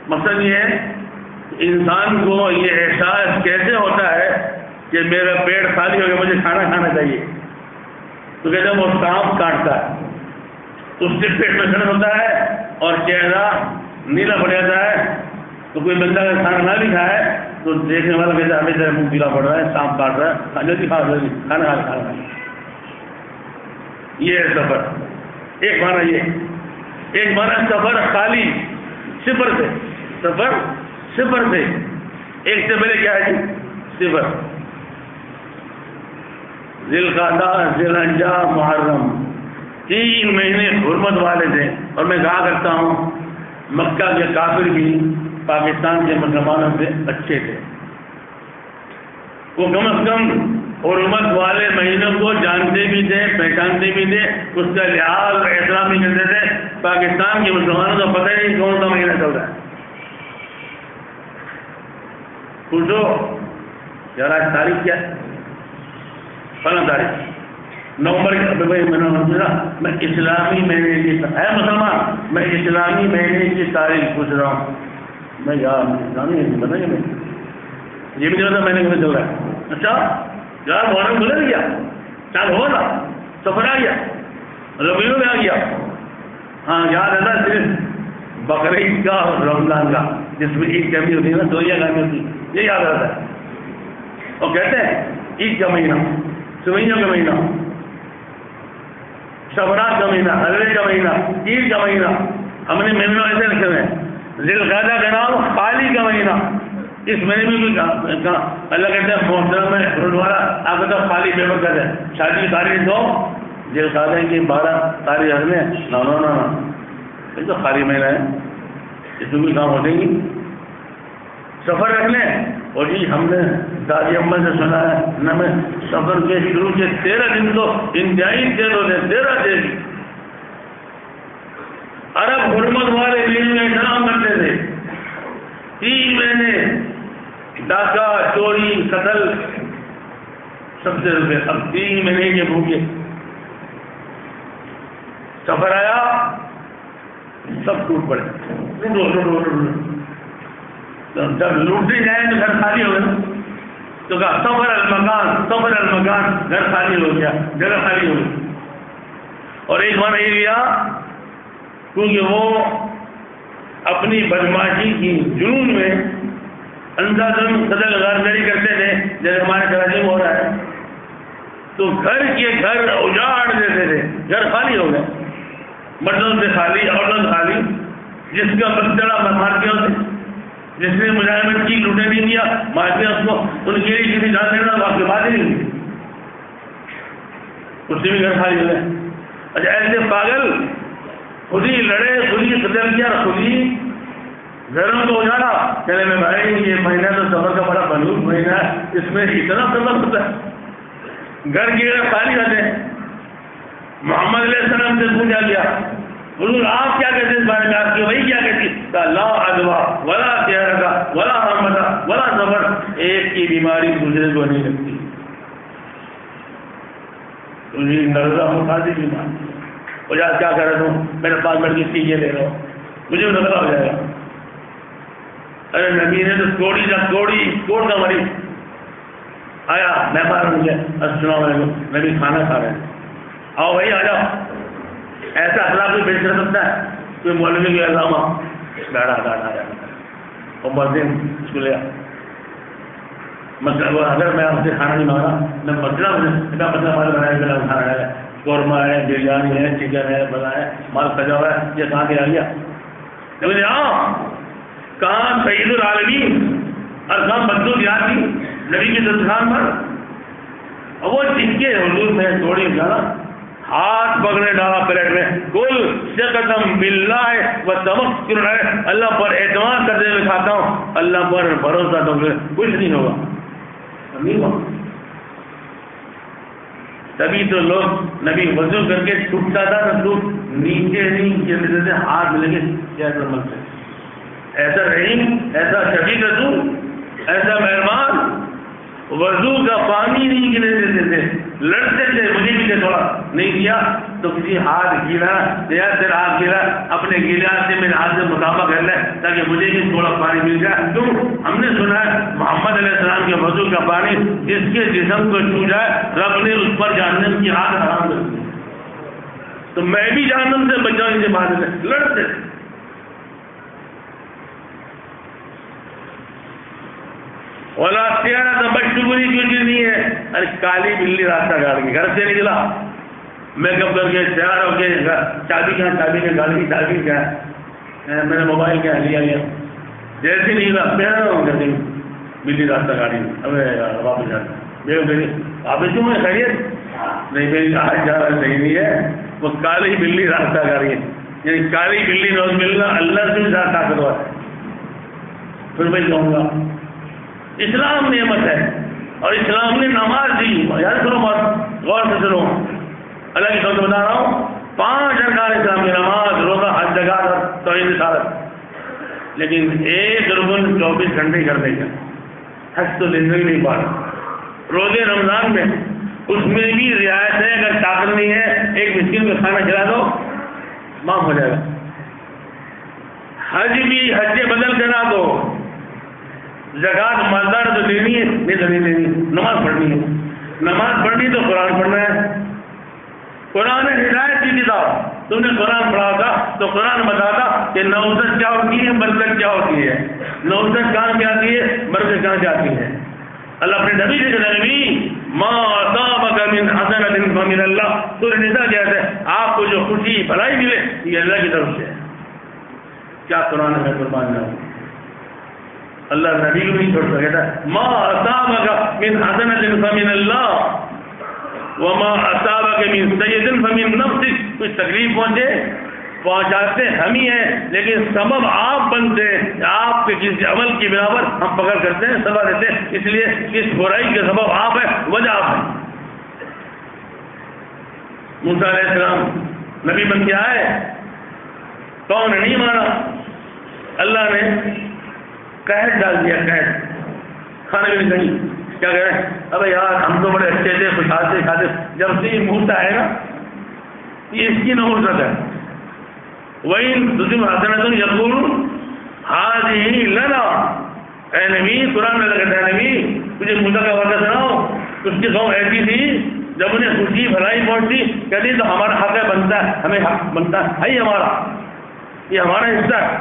مقصد یہ ہے انسان کو یہ احساس کیسے ہوتا ہے کہ میرا پیٹ خالی ہو گیا مجھے کھانا کھانا چاہیے، تو کہتے ہیں وہ سانپ کاٹتا ہے، اس سے پیٹ میں درد ہوتا ہے اور چہرہ نیلا پڑ جاتا ہے، تو کوئی بندہ اگر کھانا نہ بھی کھائے تو دیکھنے والا کہتا ہے ہمیں تیرا منہ پیلا پڑ رہا ہے، سانپ کاٹ رہا ہے، جلدی کھانا کھانا۔ یہ ہے سفر۔ ایک معنی یہ، ایک معنی سفر خالی صفر سے، سفر صفر سے، ایک سے پہلے کیا ہے جی صفر۔ ذی القعدہ، ذی الحجہ، محرم، 3 مہینے حرمت والے تھے۔ اور میں کہا کرتا ہوں مکہ کے کافر بھی پاکستان کے مسلمانوں سے اچھے تھے، وہ کم از کم حرمت والے مہینوں کو جانتے بھی تھے، پہچانتے بھی تھے، اس کا لحاظ احترام بھی کرتے تھے۔ پاکستان کے مسلمانوں کو پتہ ہی نہیں کون سا مہینہ چل رہا ہے۔ پوچھو یار آج تاریخ کیا ہے؟ فلاں تاریخ نومبر میں اسلامی مہینے کی ہے مسلمان، میں اسلامی مہینے کی تاریخ پوچھ رہا ہوں۔ میں یار اسلامی بتائیے میں یہ بھی نہیں پتا مہینے کیسے چل رہا ہے۔ اچھا یار محرم کھلے گیا، چال ہوا تھا، سفر آ گیا، ربیع میں آ گیا، ہاں یاد ہے نا صرف بقرعید کا اور رمضان کا، جس میں عید کمی ہوتی ہے نا، دوریاں کمی ہوتی ہے، یہ یاد رہتا ہے۔ اور کہتے ہیں عید کا مہینہ، سوئیوں کا مہینہ، شبرات کا مہینہ، حضرت کا مہینہ، عید کا مہینہ، ہم نے مہینوں ایسے رکھے ہوئے ہیں۔ ذی القعدہ کا نام خالی کا مہینہ، اس مہینے میں بھی کہا اللہ کہتے ہیں محترم میں گرودوارا آپ کا خالی بے برکت ہے، شادی کی تاریخ دو ذی القعدہ کی 12 تاریخ رکھ لیں، نہ یہ تو خالی مہینہ ہے، اس میں بھی کام ہوتے گی، سفر رکھ لیں۔ اور جی ہم نے دادی اماں سے سنا ہے نہ میں سفر کے شروع کے 13 دن تو انتہائی تیز ہوتے ہیں، 13 دن عرب حرمت والے دن میں احترام کرتے تھے، 3 مہینے ڈاکہ چوری قتل سب سے روپے، اب 3 مہینے کے بھوکے، سفر آیا سب ٹوٹ پڑے، جب لوٹنے جائیں تو گھر خالی ہو گیا، تو کہا سفر المکان، گھر خالی ہو گیا، جگہ خالی ہو گئی۔ اور ایک بار یہ لیا کیونکہ وہ اپنی بدماشی کی جنون میں اندازن صدر غارجاری کرتے تھے جیسے ہمارے کراچی میں ہو رہا ہے، تو گھر کے گھر اجاڑ دیتے تھے، گھر خالی ہو گئے، مردوں سے خالی، عورتوں سے خالی، جس کا بچڑا مارکیوں سے، جس نے مزاحمت کی لوٹے نہیں دیا مارکیوں اس کو ان کے لیے کسی جان دینا آپ کی بات ہی نہیں ہوئی، اس سے بھی گھر خالی ہو گئے۔ اچھا ایسے پاگل خود ہی لڑے، خود ہی قتل کیا، خود ہی گھروں کو اجاڑا. کہنے میں بھائی یہ مہینہ تو صبر کا بڑا بلوغ مہینہ ہے، اس میں اتنا صبر ہوتا ہے. گھر کی اگر خالی ہوتے ہیں. محمد علیہ السلام سے پوچھا گیا حضور آپ کیا کہتے ہیں اس بارے میں، آپ کی وہی کیا کہتی ہے؟ لا ادوا ولا تیارگا ولا حمدہ ولا صبر. ایک کی بیماری دوسرے کو نہیں لگتی. تجھے نرزہ مخاطی بیماری اور یار کیا کر رہا ہوں، میرے پاس میں کسی یہ لے رہا ہوں، مجھے نظر ہو جائے گا. ارے نبی نے تو کوڑ کا مریض آیا، مہمان مجھے السلام علیکم، نبی کھانا کھا رہے ہیں، آؤ بھائی آ جاؤ. ایسا اخلاق بھی پیش کر سکتا ہے کوئی مولوی کے علامہ بیٹھا اور مؤذن اس کو لیا. مطلب اگر میں آپ سے کھانا نہیں مانگا، میں مسئلہ مال بنایا گیا، کھانا ہے، قورمہ ہے، بریانی ہے، چکن ہے، بنا ہے، مال سجا ہوا ہے، یہ کہاں کے آ گیا؟ مجھے کہاں سید العالمین اور کہاں بدو یاد تھی نبی کی دسترخوان پر، اور وہ چکے حضور میں توڑی جانا، ہاتھ پکڑے ڈالا پلیٹ میں، کل ثقتم باللہ و توکل ہے، اللہ پر اعتماد کرتے ہوئے کھاتا ہوں، اللہ پر بھروسہ تو کچھ نہیں ہوگا. تبھی تو لوگ نبی وضو کر کے ٹوٹتا تھا تو نیچے نہیں گر سے ہاتھ ملے گے کیا عمل سے. ایسا رحیم، ایسا شفیق رسول، ایسا مہربان، وضو کا پانی نہیں گرنے دیتے تھے، لڑتے تھے مجھے بھی تھوڑا نہیں کیا تو کسی ہاتھ گیلا یا تیرا ہاتھ گیلا اپنے گیلے ہاتھ سے میرے ہاتھ سے مطابقہ کر لے تاکہ مجھے بھی تھوڑا پانی مل جائے. کیوں؟ ہم نے سنا ہے محمد علیہ السلام کے وضو کا پانی جس کے جسم کو چھو جائے رب نے اس پر جہنم کی آگ حرام کر دی. تو میں بھی جہنم سے بچاؤں ان سے بات لڑتے تھے. اولا تیرا تو بشگوری کیوں چیز نہیں ہے؟ ارے کالی بلی راستہ گاڑ کے گھر سے نکلا، میک اپ کر کے تیار ہو کے چابی کہاں، چابی کے گاڑی کی چابی کیا ہے، میرا موبائل کیا لیا گیا، جیسے نکلا پیارا ہوں گا بلی راستہ گاڑی. ابے یار واپس جاتا آپ کیوں میں خیریت نہیں، میری آج جا رہا صحیح نہیں ہے. وہ کالی بلی راستہ گاڑی ہے، یعنی کالی بلی روز ملنا اللہ سے بھی زیادہ طاقتور ہے. پھر میں کہوں گا اسلام نعمت ہے اور اسلام نے نماز دی. یاد کرو بات، غور سے سنو، اللہ کی قسم بتا رہا ہوں، 5 ارکان اسلام کی نماز، روزہ، حج، زکات اور توحید رسالت، لیکن ایک رکن 24 گھنٹے کرنے کا. حج تو زندگی نہیں پا رہا. روزے رمضان میں اس میں بھی رعایت ہے، اگر طاقت نہیں ہے ایک مسکین کو کھانا کھلا دو معاف ہو جائے گا. حج بھی حج بدل کرا دو، زکات مالدار تو دینی ہے، نہیں تو نہیں دینی. نماز پڑھنی ہے، نماز پڑھنی تو قرآن پڑھنا ہے. قرآن ہدایت کی کتاب، تم نے قرآن پڑھا تھا تو قرآن بتاتا کہ نوزت کیا ہوتی ہے، برکت کیا ہوتی ہے، نوزت کہاں سے آتی ہے، برکت کہاں سے آتی ہے. اللہ اپنے نبی سے کہتا ہے نبی ما اصابک من حسنۃ فمن اللہ. سورہ نساء کہتا ہے آپ کو جو خوشی بھلائی ملے یہ اللہ کی طرف سے ہے. کیا قرآن میں قربان جاؤں، اللہ نبی کو نہیں چھوڑ سکتا. ما اصابک من حسنۃ فمن اللہ وما اصابک من سیئۃ فمن نفسک. کچھ تکلیف پہنچاتے ہم ہی ہیں لیکن سبب آپ بنتے ہیں. آپ کے کسی عمل کی بنا پر ہم پکڑ کرتے ہیں، سزا دیتے ہیں، اس لیے اس برائی کے سبب آپ ہیں، وجہ آپ ہیں. موسیٰ علیہ السلام نبی بن کے آئے، کون نے نہیں مانا، اللہ نے قحط ڈال دیا، قحط، کھانے بھی نہیں. کیا کہہ رہے ہیں، ابے یار ہم تو بڑے اچھے تھے، خوشحال سے کھاتے. جب سے یہ موسیٰ ہے نا، یہ اس کی نحوست ہے. وَإِن تُصِبْ حَسَنَةٌ يَقُولُ هَٰذِهِ لَنَا. اے نبی قرآن میں لگتا ہے نبی تجھے موسیٰ کا واقعہ سناؤ. اس کی قوم ایسی تھی جب انہیں خوشی بھلائی پہنچتی کہتی تو ہمارا حق ہے، بنتا ہے، ہمیں حق بنتا ہے، ہے ہمارا، یہ ہمارا حصہ ہے.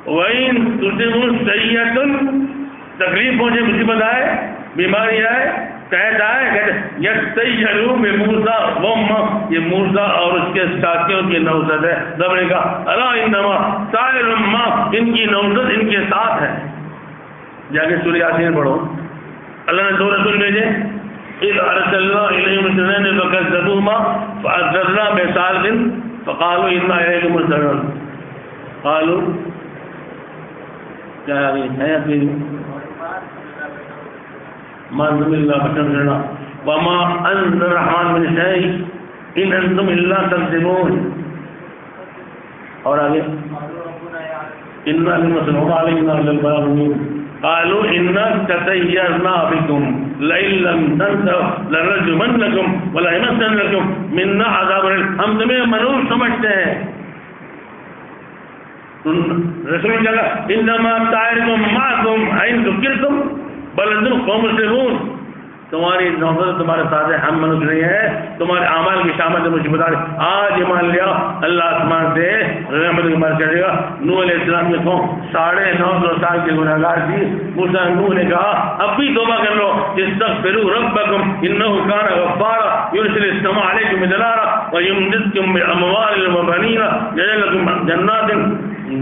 وَإِن تُصِبْ سَيِّئَةٌ تکلیف پہنچے، مصیبت آئے، بیماری آئے، قحط آئے، کہتے یستیئروا بموسیٰ وَمَّن. یہ موسیٰ اور اس کے ساتھیوں کی نوزت ہے. رب نے کہا الا انما سائر ما، ان کی نوزت ان کے ساتھ ہے. جا کے سورہ یاسین پڑھو. اللہ نے 2 رسول بھیجے، اذ ارسلنا الیہم اثنین فکذبوہما فعززنا بثالث فقالوا انا الیکم مرسلون. قالوا کیا ہے کہ ما انتم الا بشر مثلنا وما انزل الرحمن من شيء ان انتم الا تكذبون. اور آگے انا لمسلمون علینا للبلاغ المبین. قالوا انا تطیرنا بكم لئن لم تنتهوا لنرجمنكم وليمسنكم منا عذاب أليم. ہم تمہیں منوط سمجھتے ہیں. رسول کہا انما طائركم معكم ان ذکرتم بل انتم قوم مسلمون. تمہاری نوبت تمہارے ساتھ ہے، ہم منوط نہیں ہے. تمہارے اعمال کی شامت ہے مجھے بتا دیں. آج ایمان لیا اللہ آسمان سے رحمت کے بارش کرے گا. نوح علیہ السلام کی قوم 950 سال کے گناہگار تھی. موسیٰ نوح نے کہا اب بھی توبہ کر لو. استغفروا ربکم انہ کان غفارا یرسل السماء علیکم مدرارا ویمددکم باموال وبنین یجعل لکم جنات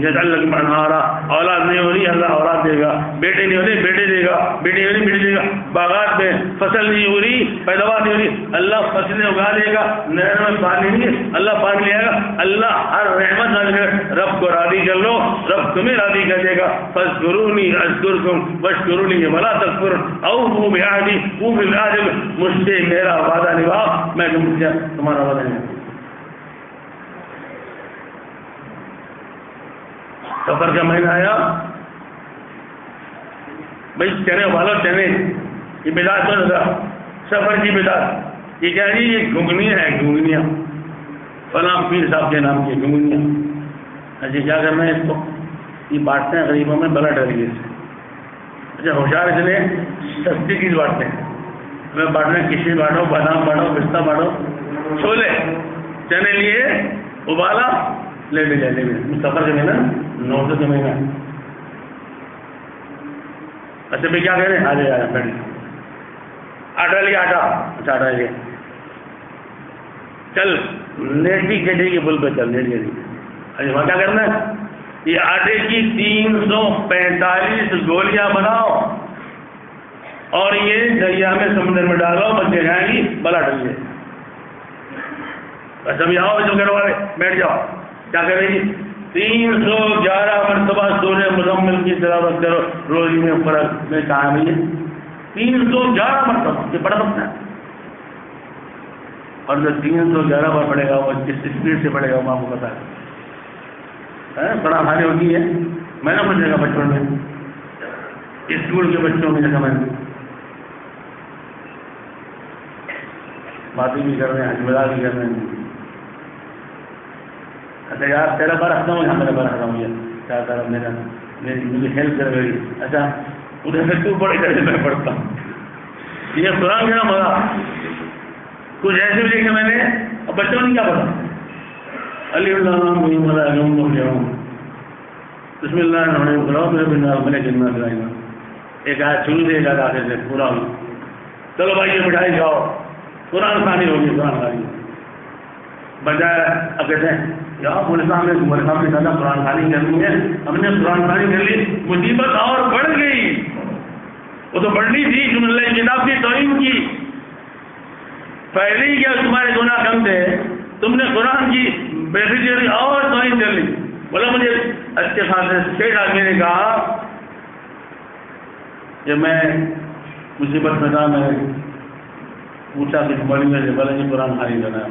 یجعل لکم انہارا. اولاد نہیں ہو رہی اللہ اولاد دے گا. بیٹے نہیں ہو رہے بیٹے دے گا. بیٹے نہیں ہو رہی بیٹے دے گا. باغات میں فصل نہیں ہو رہی پیداوار نہیں ہو رہی اللہ فصلیں اگا دے گا. نہر میں پانی نہیں اللہ پانی لے آئے گا. اللہ ہر رحمت نازل کرے. رب کو راضی کر لو رب تمہیں راضی کر دے گا. فاذکرونی اذکرکم واشکرونی ولا تکفرون. اوفوا بعہدی اوف بالعہد. مجھ سے میرا وعدہ نبھاؤ میں تمہارا وعدہ نبھاؤں. سفر کا مہینہ آیا بھائی چنے والو چنے یہ بدعت تو نہ سفر کی بدعت. یہ کیا جی یہ گھنگنیاں ہیں گھنگنیاں فلاں پیر صاحب کے نام کی گھنگنیاں. اچھا کیا کرنا ہے اس کو یہ بانٹتے ہیں غریبوں میں بلا ڈریے سے. اچھا ہوشیار اس لیے سستی چیز بانٹتے ہیں. ہمیں بانٹنا کشمش بانٹو بادام بانٹو پستہ بانٹو چھولے چنے لیے ابالا لے بھی لے بھی. سفر کا مہینہ 900 کا مہینہ. اچھا بھائی کیا کہہ رہے ہیں آ جائے بیٹھ آٹا لیا آٹا. اچھا آٹا لیا چل لیٹی گڈی کے پل پہ چل لیٹی گڈی. اچھا وہاں کیا کرنا ہے یہ آٹے کی 345 گولیاں بناؤ اور یہ دریا میں سمندر میں ڈالو بچے جائیں گی بلا ڈلیے. اچھا بھی آؤ جو گھر والے بیٹھ جاؤ. کیا کرے گی 311 مرتبہ سورہ مزمل کی تلاوت کرو روزی میں فرق میں کہاں ہے 311 مرتبہ یہ بڑا وقت ہے. اور جو 311 بار پڑے گا وہ کس اسپیڈ سے پڑے گا وہ آپ کو پتا ہے. بڑا بھاری ہوتی ہے. میں نے پوچھے گا بچپن میں اسکول کے بچوں میں جیسا میں باتیں بھی کر رہے ہیں حجمدار بھی کر رہے ہیں. اچھا یار تیرا بار رکھتا ہوں یہاں میرا بار رکھتا ہوں یہ کیا کر میرا مجھے ہیلپ کر گئی. اچھا ادھر سے تو پڑھی کر میں پڑھتا ہوں. یہ قرآن کا مزہ کچھ ایسے بھی دیکھے میں نے. اب بچوں نے کیا پڑھا علی اللہ بسم اللہ ایک آیت شروع سے ایک آیت آخر سے پورا ہو. چلو بھائی یہ مٹھائی جاؤ قرآن خوانی ہوگی قرآن خوانی بجائے اب کہتے ہیں یار مولوی صاحب نے زیادہ قرآن خوانی کرنی ہے ہم نے قرآن خوانی کر لی مصیبت اور بڑھ گئی. وہ تو بڑھنی تھی جو اللہ کی کتاب کی توہین کی. پہلے ہی کیا تمہارے گناہ کم تھے تم نے قرآن کی بےفکری اور توہین کر لی. بولا مجھے اچھے خاصے شیخ آدمی نے کہا کہ میں مصیبت میں تھا میں پوچھا کہ بڑی میں بولا جی قرآن خوانی کرنا ہے.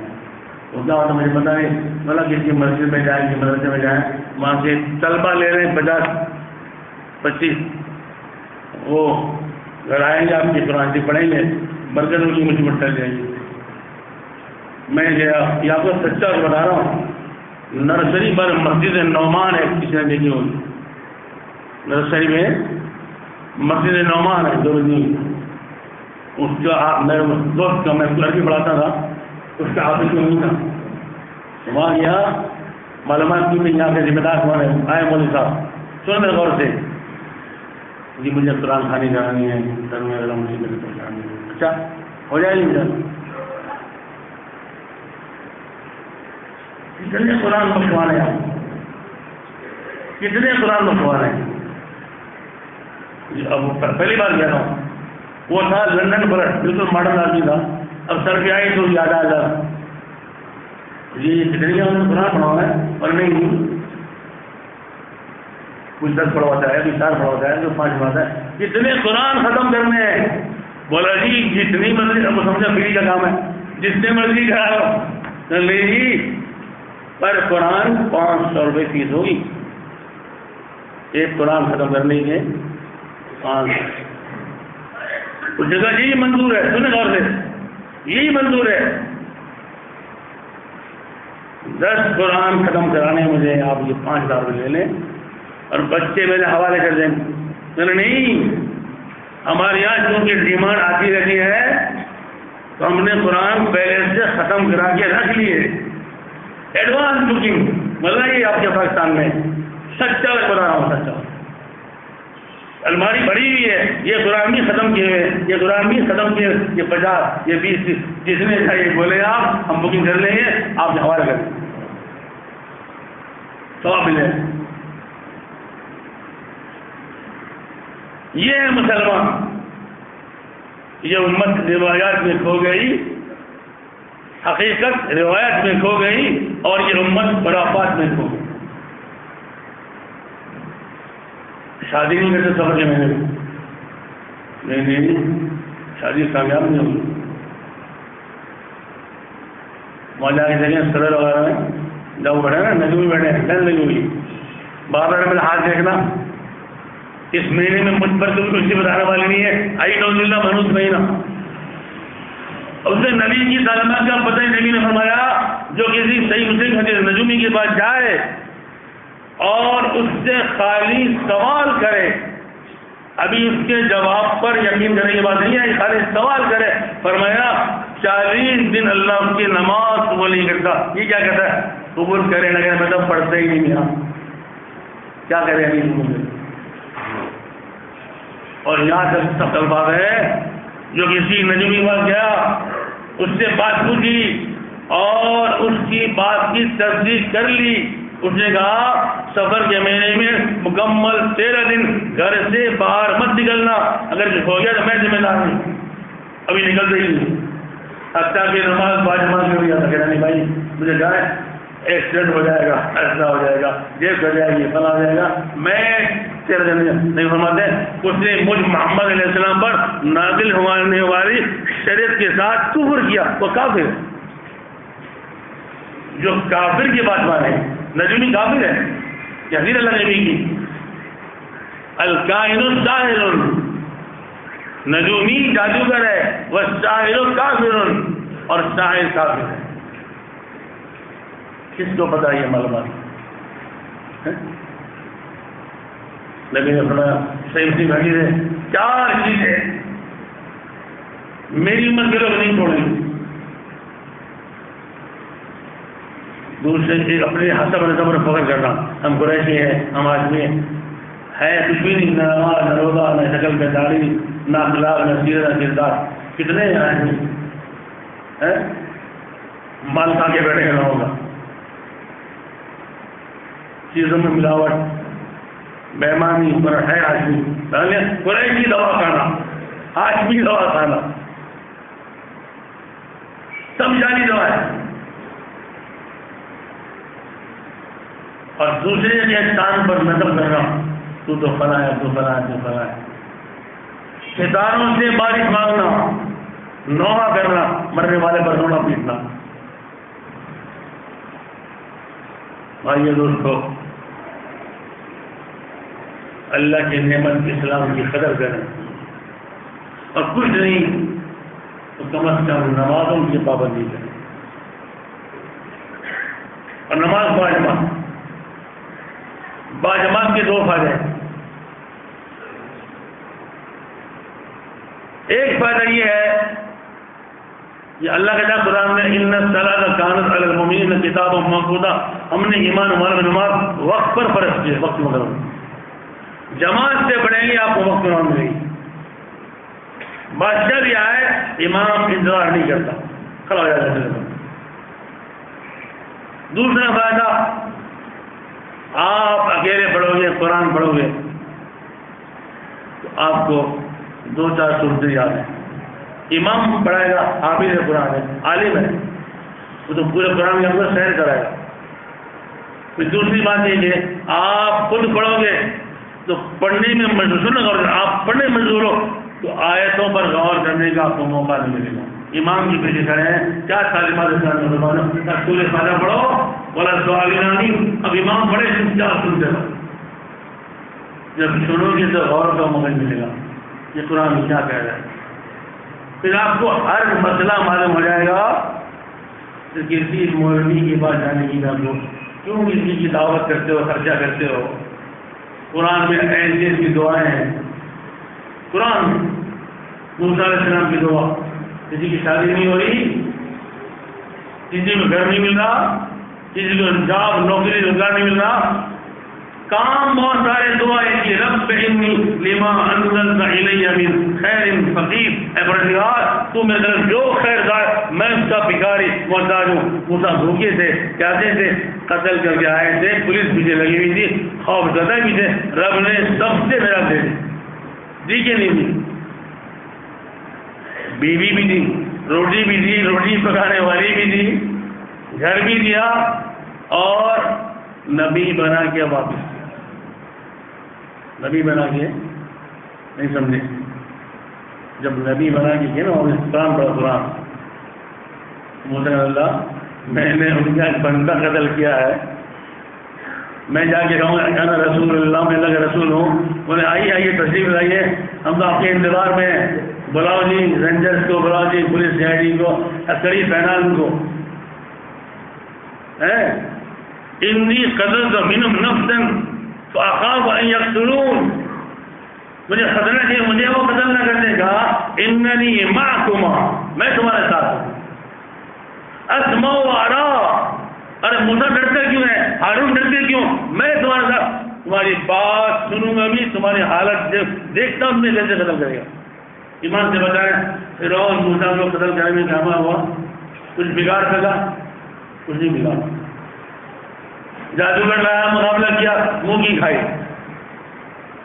وہ کیا ہوتا مجھے پتا نہیں. بولا کسی مسجد میں جائیں کہ مدرسے میں جائیں وہاں سے طلبہ لے رہے ہیں 50-25 وہ گھر آئیں گے آپ کی قرآن سے پڑھیں گے برکت ہوگی مصیبت ٹل جائے گی. میں یہ آپ کو سچا بتا رہا ہوں. نرسری پر مسجد نعمان ہے کسی نے دیکھی ہوگی. نرسری میں مسجد نعمان ہے دو دن اس کا میرے دوست کا میں لڑکی پڑھاتا تھا اس کا آفس میں نہیں تھا. وہاں گیا معلومات کی یہاں کے ذمہ دار کون ہے آئے مولوی صاحب سن میرے غور سے جی مجھے قرآن خوانی کرانی ہے سر میرا مجھے پریشانی ہے. اچھا ہو جائے گی سر کتنے قرآن بخوانے ہیں کتنے قرآن بخوانے ہیں. اب پہلی بار کہہ رہا ہوں وہ تھا لندن برٹ بالکل ماڈرن آدمی تھا. اب سر پہ آئی تو یاد آ جا یہ کتنی ہم نے قرآن پڑھا ہے اور نہیں کچھ 10 پڑھا ہوتا ہے، کوئی 4 پڑھا ہوتا ہے، کوئی 5 پڑھا ہوتا ہے، کتنے قرآن ختم کرنے ہیں؟ بولا جی جتنی مرضی، اب سمجھا فری کا کام ہے، جتنے مرضی کرا لے جی، پر قرآن 500 روپے فیس ہوگی ایک قرآن ختم کرنے کے 500۔ اس جگہ یہی منظور ہے، سنیں غور سے، یہی منظور ہے 10 قرآن ختم کرانے مجھے آپ یہ 5000 روپے لے لیں اور بچے میرے حوالے کر دیں۔ نہیں، ہمارے یہاں چونکہ ڈیمانڈ آتی رہتی ہے تو ہم نے قرآن پہلے سے ختم کرا کے رکھ لیے، ایڈوانس بکنگ، مطلب یہ آپ کے پاکستان میں سچا بتا رہا ہوں، سچا الماری بڑی ہوئی ہے، یہ قرآن بھی ختم کیے ہوئے، یہ قرآن بھی ختم کیے، یہ 50 یہ 20 جس نے چاہیے بولے آپ، ہم بکنگ کر لیں گے، آپ حوالے کر دیں، ثواب ملے۔ یہ ہے مسلمان، یہ امت روایات میں کھو گئی، حقیقت روایت میں کھو گئی، اور یہ امت خرافات میں کھو گئی۔ شادی نہیں کرتے سفر کے مہینے میں، نہیں شادی کامیاب نہیں ہوگی۔ موجہ کی جگہ سرر وغیرہ میں جب بیٹھے نا نجوم میں بیٹھے ٹھنڈ لگی ہوئی، بار میرا ہاتھ دیکھنا، اس مہینے میں مجھ پر تو کچھ بتانے والی نہیں ہے، آئی نوز اللہ منوس مہینہ، اس نے نبی کی تعلیمات کا پتہ ہی نبی نے فرمایا جو کسی صحیح مسلم حدیث نجومی کے پاس جائے اور اس سے خالی سوال کرے، ابھی اس کے جواب پر یقین کرنے کی بات نہیں ہے، خالی سوال کرے، فرمایا 40 دن اللہ اس کی نماز قبول نہیں کرتا۔ یہ کیا کہتا ہے؟ قبول کرے نہ کرے مطلب پڑھتے ہی نہیں یہاں، کیا کرے ابھی قبول۔ اور یہاں سے سخت الفاظ ہے، جو کسی نجومی کے پاس گیا، اس سے بات پوچھی اور اس کی بات کی تصدیق کر لی، اس نے کہا سفر کے مہینے میں مکمل 13 دن گھر سے باہر مت نکلنا، اگر کچھ ہو گیا تو میں ذمہ دار ہوں، ابھی نکلتے ہی نہیں، حتیٰ کہ نماز باجماز میں بھی جاتا کہ نہیں بھائی مجھے جائے، ایکسیڈنٹ ہو جائے گا، ایسا ہو جائے گا، جیب ہو جائے گی، فلاں ہو جائے گا، میں 13 دن نہیں فرماتے۔ اس نے مجھ محمد علیہ السلام پر نازل ہونے والی شریعت کے ساتھ کفر کیا، وہ کافر، جو کافر کی بات مانے، نجومی کافر ہے، یہ حدیث اللہ نبی کی، الکائن ساحر، نجومی جادوگر ہے، والساحر کافر، اور ساحر کافر ہے۔ کس کو پتا یہ معلومات؟ نبی نے فرمایا صحیح مسلم حدیث ہے، 4 چیزیں میری امت کے لوگ نہیں چھوڑیں۔ دوسرے ایک اپنے حسب نسب پر فخر کرنا، ہم قریشی ہیں، ہم آدمی ہیں، ہے کچھ بھی نہیں، نہ نماز نہ روزہ نہ شکل پہ داڑھی نہ اخلاق نہ سیرت نہ کردار، کتنے آدمی ہیں مال کھا کے بیٹھے ہیں لوگوں کا، چیزوں میں ملاوٹ، بےمانی پر ہے آدمی، قریشی دوا کھانا، ہاشمی دوا کھانا، سب جانی دوا ہے۔ اور دوسرے کے احسان پر نظر کرنا، تو فلاں ہے، تو فلاں ہے، تو فلاں ہے، ستاروں سے بارش مانگنا، نوحہ کرنا، مرنے والے پر رونا پیٹنا۔ بھائی دوستو، اللہ کی نعمت اسلام کی قدر کریں، اور کچھ نہیں تو کم از کم نمازوں کی پابندی کریں، اور نماز باجماعت کے 2 فائدے ہیں۔ ایک فائدہ یہ ہے کہ اللہ کا قرآن میں ان الصلاۃ کانت علی المؤمنین کتابا موقوتا، ہم نے ایمان والوں میں نماز وقت پر فرض کی ہے، وقت مقرر، جماعت سے پڑھیں گے آپ کو وقت نماز ملے گی۔ بادشاہ بھی آئے، امام انتظار نہیں کرتا، کھڑا ہو جاتا ہے۔ دوسرا فائدہ، آپ اکیلے پڑھو گے، قرآن پڑھو گے تو آپ کو 2-4 صورتیں یاد ہیں، امام پڑھائے گا، حافظ قرآن ہے، عالم ہے، وہ تو پورے قرآن کے اندر سیر کرائے گا. پھر دوسری بات یہ کہ آپ خود پڑھو گے تو پڑھنے میں مشغول نہ، آپ پڑھنے مشغول ہو تو آیتوں پر غور کرنے کا آپ کو موقع نہیں ملے گا. امام کے پیچھے کھڑے ہیں، کیا تعلیمات سورہ فاتحہ پڑھو ولا سوالینانی، اب امام پڑھے کیا سنتے ہو، جب سنو گے تو غور کا موقع ملے گا یہ قرآن کیا کہہ رہا ہے. پھر آپ کو ہر مسئلہ معلوم ہو جائے گا کہ کسی مولوی کے پاس جانے کی آپ کو کیوں کسی کی دعوت کرتے ہو، خرچہ کرتے ہو. قرآن میں ایسی ایسی دعائیں ہیں. قرآن موسیٰ علیہ السلام کی دعا، کسی کی شادی نہیں ہو رہی، کسی کو گھر نہیں مل رہا، کسی کو جاب نوکری روزگار نہیں مل رہا، کام بہت سارے دعائیں کی، رب انی لما انزلت الی من خیر فقیر، اے پروردگار تو میرے طرف جو خیر دار، میں اس کا بھکاری محتاج ہوں. موسیٰ بھوکے تھے، پیاسے تھے، قتل کر کے آئے تھے، پولیس پیچھے لگی ہوئی تھی، خوف زدہ بھی تھے، رب نے سب سے میرا دے دی کہ نہیں دی، بیوی بھی دی، روٹی بھی دی، روٹی پکانے والی بھی دی، گھر بھی دیا، اور نبی بنا کے واپس کیا. نبی بنا کے نہیں سمجھے، جب نبی بنا کے کیا نا اور قرآن پڑھا قرآن، موسیٰ اللہ میں نے ان کا بندہ قتل کیا ہے، میں جا کے کہوں گا انا رسول اللہ، میں اللہ کا رسول ہوں، بولے آئیے تشریف لائیے، ہم تو آپ کے انتظار میں ہیں، بلاؤ جی رینجرز کو، بلاؤ G police C I D کو، عسکری فینانس کو. انی قتلت منہم نفسا فاخاف ان یقتلون، مجھے خطرہ ہے مجھے وہ قتل نہ کرنے کا، اننی معکما، میں تمہارے ساتھ ہوں، اسمع و ارا. ارے موسیٰ ڈرتے کیوں ہے، ہارون ڈرتے کیوں، میں تمہارے ساتھ، تمہاری بات سنوں گا بھی، تمہاری حالت دیکھتا ہوں میں کیسے قتل کرے گا. ایمان سے بتائیں فرعون موسیٰ کو قتل کرنے میں کامیاب ہوا، کچھ بگاڑ سکا، کچھ نہیں بگاڑ. جادوگر لایا، مقابلہ کیا، منہ کی کھائی،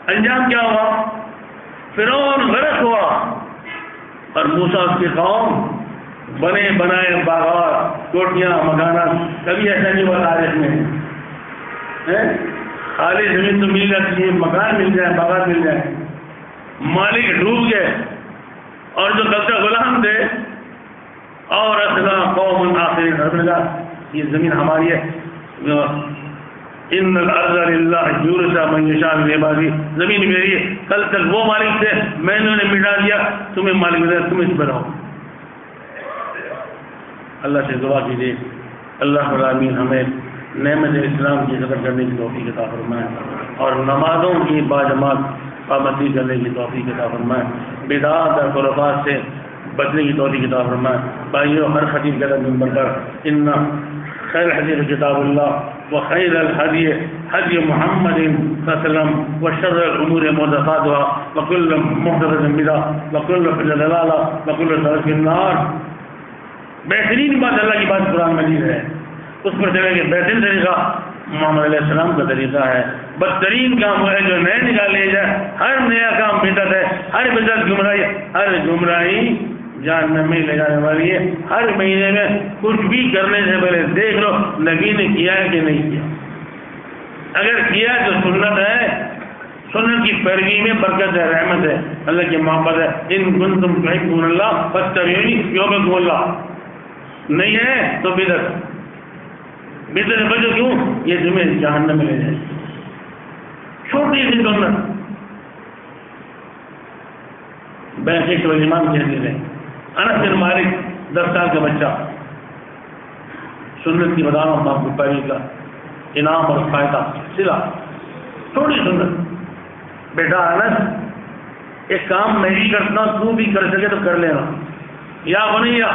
انجام کیا ہوا، فرعون غرق ہوا، اور موسیٰ اس کی قوم بنے بنائے باغات، کوٹیاں، مکانات. کبھی ایسا نہیں ہوا تاریخ میں، خالی زمین تو مل جاتی ہے، مکان مل جائے، باغات مل جائے، مالک ڈوب گئے، اور جو کل تک غلام تھے، اور اصلا قوم آخرین، یہ زمین ہماری ہے، ان الارض للہ یورثھا من یشاء من عبادہ، زمین میری ہے، کل تک وہ مالک تھے، میں نے انہیں مٹا دیا، تمہیں مالک ملا، تم اس پر رہو. اللہ سے دعا کیجیے اللہ العالمین ہمیں نعمت اسلام کی قدر کرنے کی توفیق عطا فرمائے، اور نمازوں کی باجماعت پابندی کرنے کی توفیق عطا فرمائے، بدعات اور خرافات سے بچنے کی توفیق عطا فرمائے. بھائیو، ہر خطیب کے منبر پر ان خیر الحدیث کتاب اللہ وخیر الہدی ہدی محمد صلی اللہ علیہ وسلم وشر الامور محدثاتها وکل محدثۃ بدعۃ وکل ضلالہ وکل ضلالۃ فی النار. بہترین بات اللہ کی بات قرآن مجید ہے، اس پر چلے گے. بہترین طریقہ محمد علیہ السلام کا طریقہ ہے. بدترین کام وہ ہے جو نئے نکال لیا جائے. ہر نیا کام بدعت ہے، ہر بدعت گمراہی، ہر گمراہی جہنم میں لے جانے والی ہے. ہر مہینے میں کچھ بھی کرنے سے پہلے دیکھ لو نبی نے کیا ہے کہ نہیں کیا. اگر کیا تو سنت ہے، سنت کی پیروی میں برکت ہے، رحمت ہے، اللہ کی محبت ہے. ان کنتم تحبون اللہ فاتبعونی یحببکم اللہ. نہیں ہے تو بدعت بچو. کیوں؟ یہ تمہیں جہنم میں لے جائے. چھوٹی سی سنت بیسٹ ولیمان کہتے ہیں. انس بن مالک 10 سال کا بچہ، سنت کی بتا رہا ہوں آپ کو پیروی کا انعام اور فائدہ سلا. چھوٹی سنت، بیٹا انس ایک کام میں بھی کرتا ہوں، تو بھی کر سکے تو کر لینا. یا بنیا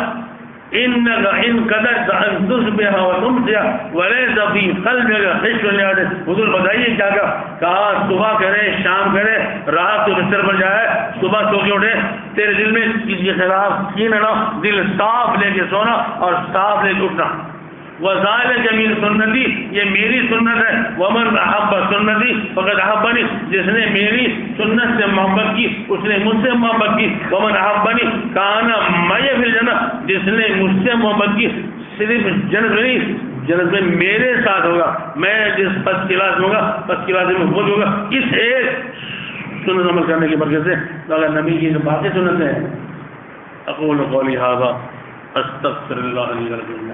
انک ان قدرت ان تصبح وتمسي وليس في قلبك خشيه لأحد. حضور بتائیے کیا کہا، صبح کرے شام کرے، رات تو بستر پر جائے، صبح سو کے اٹھے، تیرے دل میں کسی کے خلاف کین نہ، دل صاف لے کے سونا اور صاف لے کے اٹھنا. وذالک من سنتی، یہ میری سنت ہے. ومن احب سنتی فقد احبنی، جس نے میری سنت سے محبت کی اس نے مجھ سے محبت کی. ومن احبنی کان معی فی الجنہ، جس نے مجھ سے محبت کی صرف جنت میں نہیں، جنت میں میرے ساتھ ہوگا، میں جس فرسٹ کلاس میں ہوگا فرسٹ کلاس میں وہ ہوگا، اس ایک سنت عمل کرنے کی برکت سے۔ تو اگر نبی کی باقی سنتیں ہیں، اقول قولی ھذا استغفر اللہ لی ولکم۔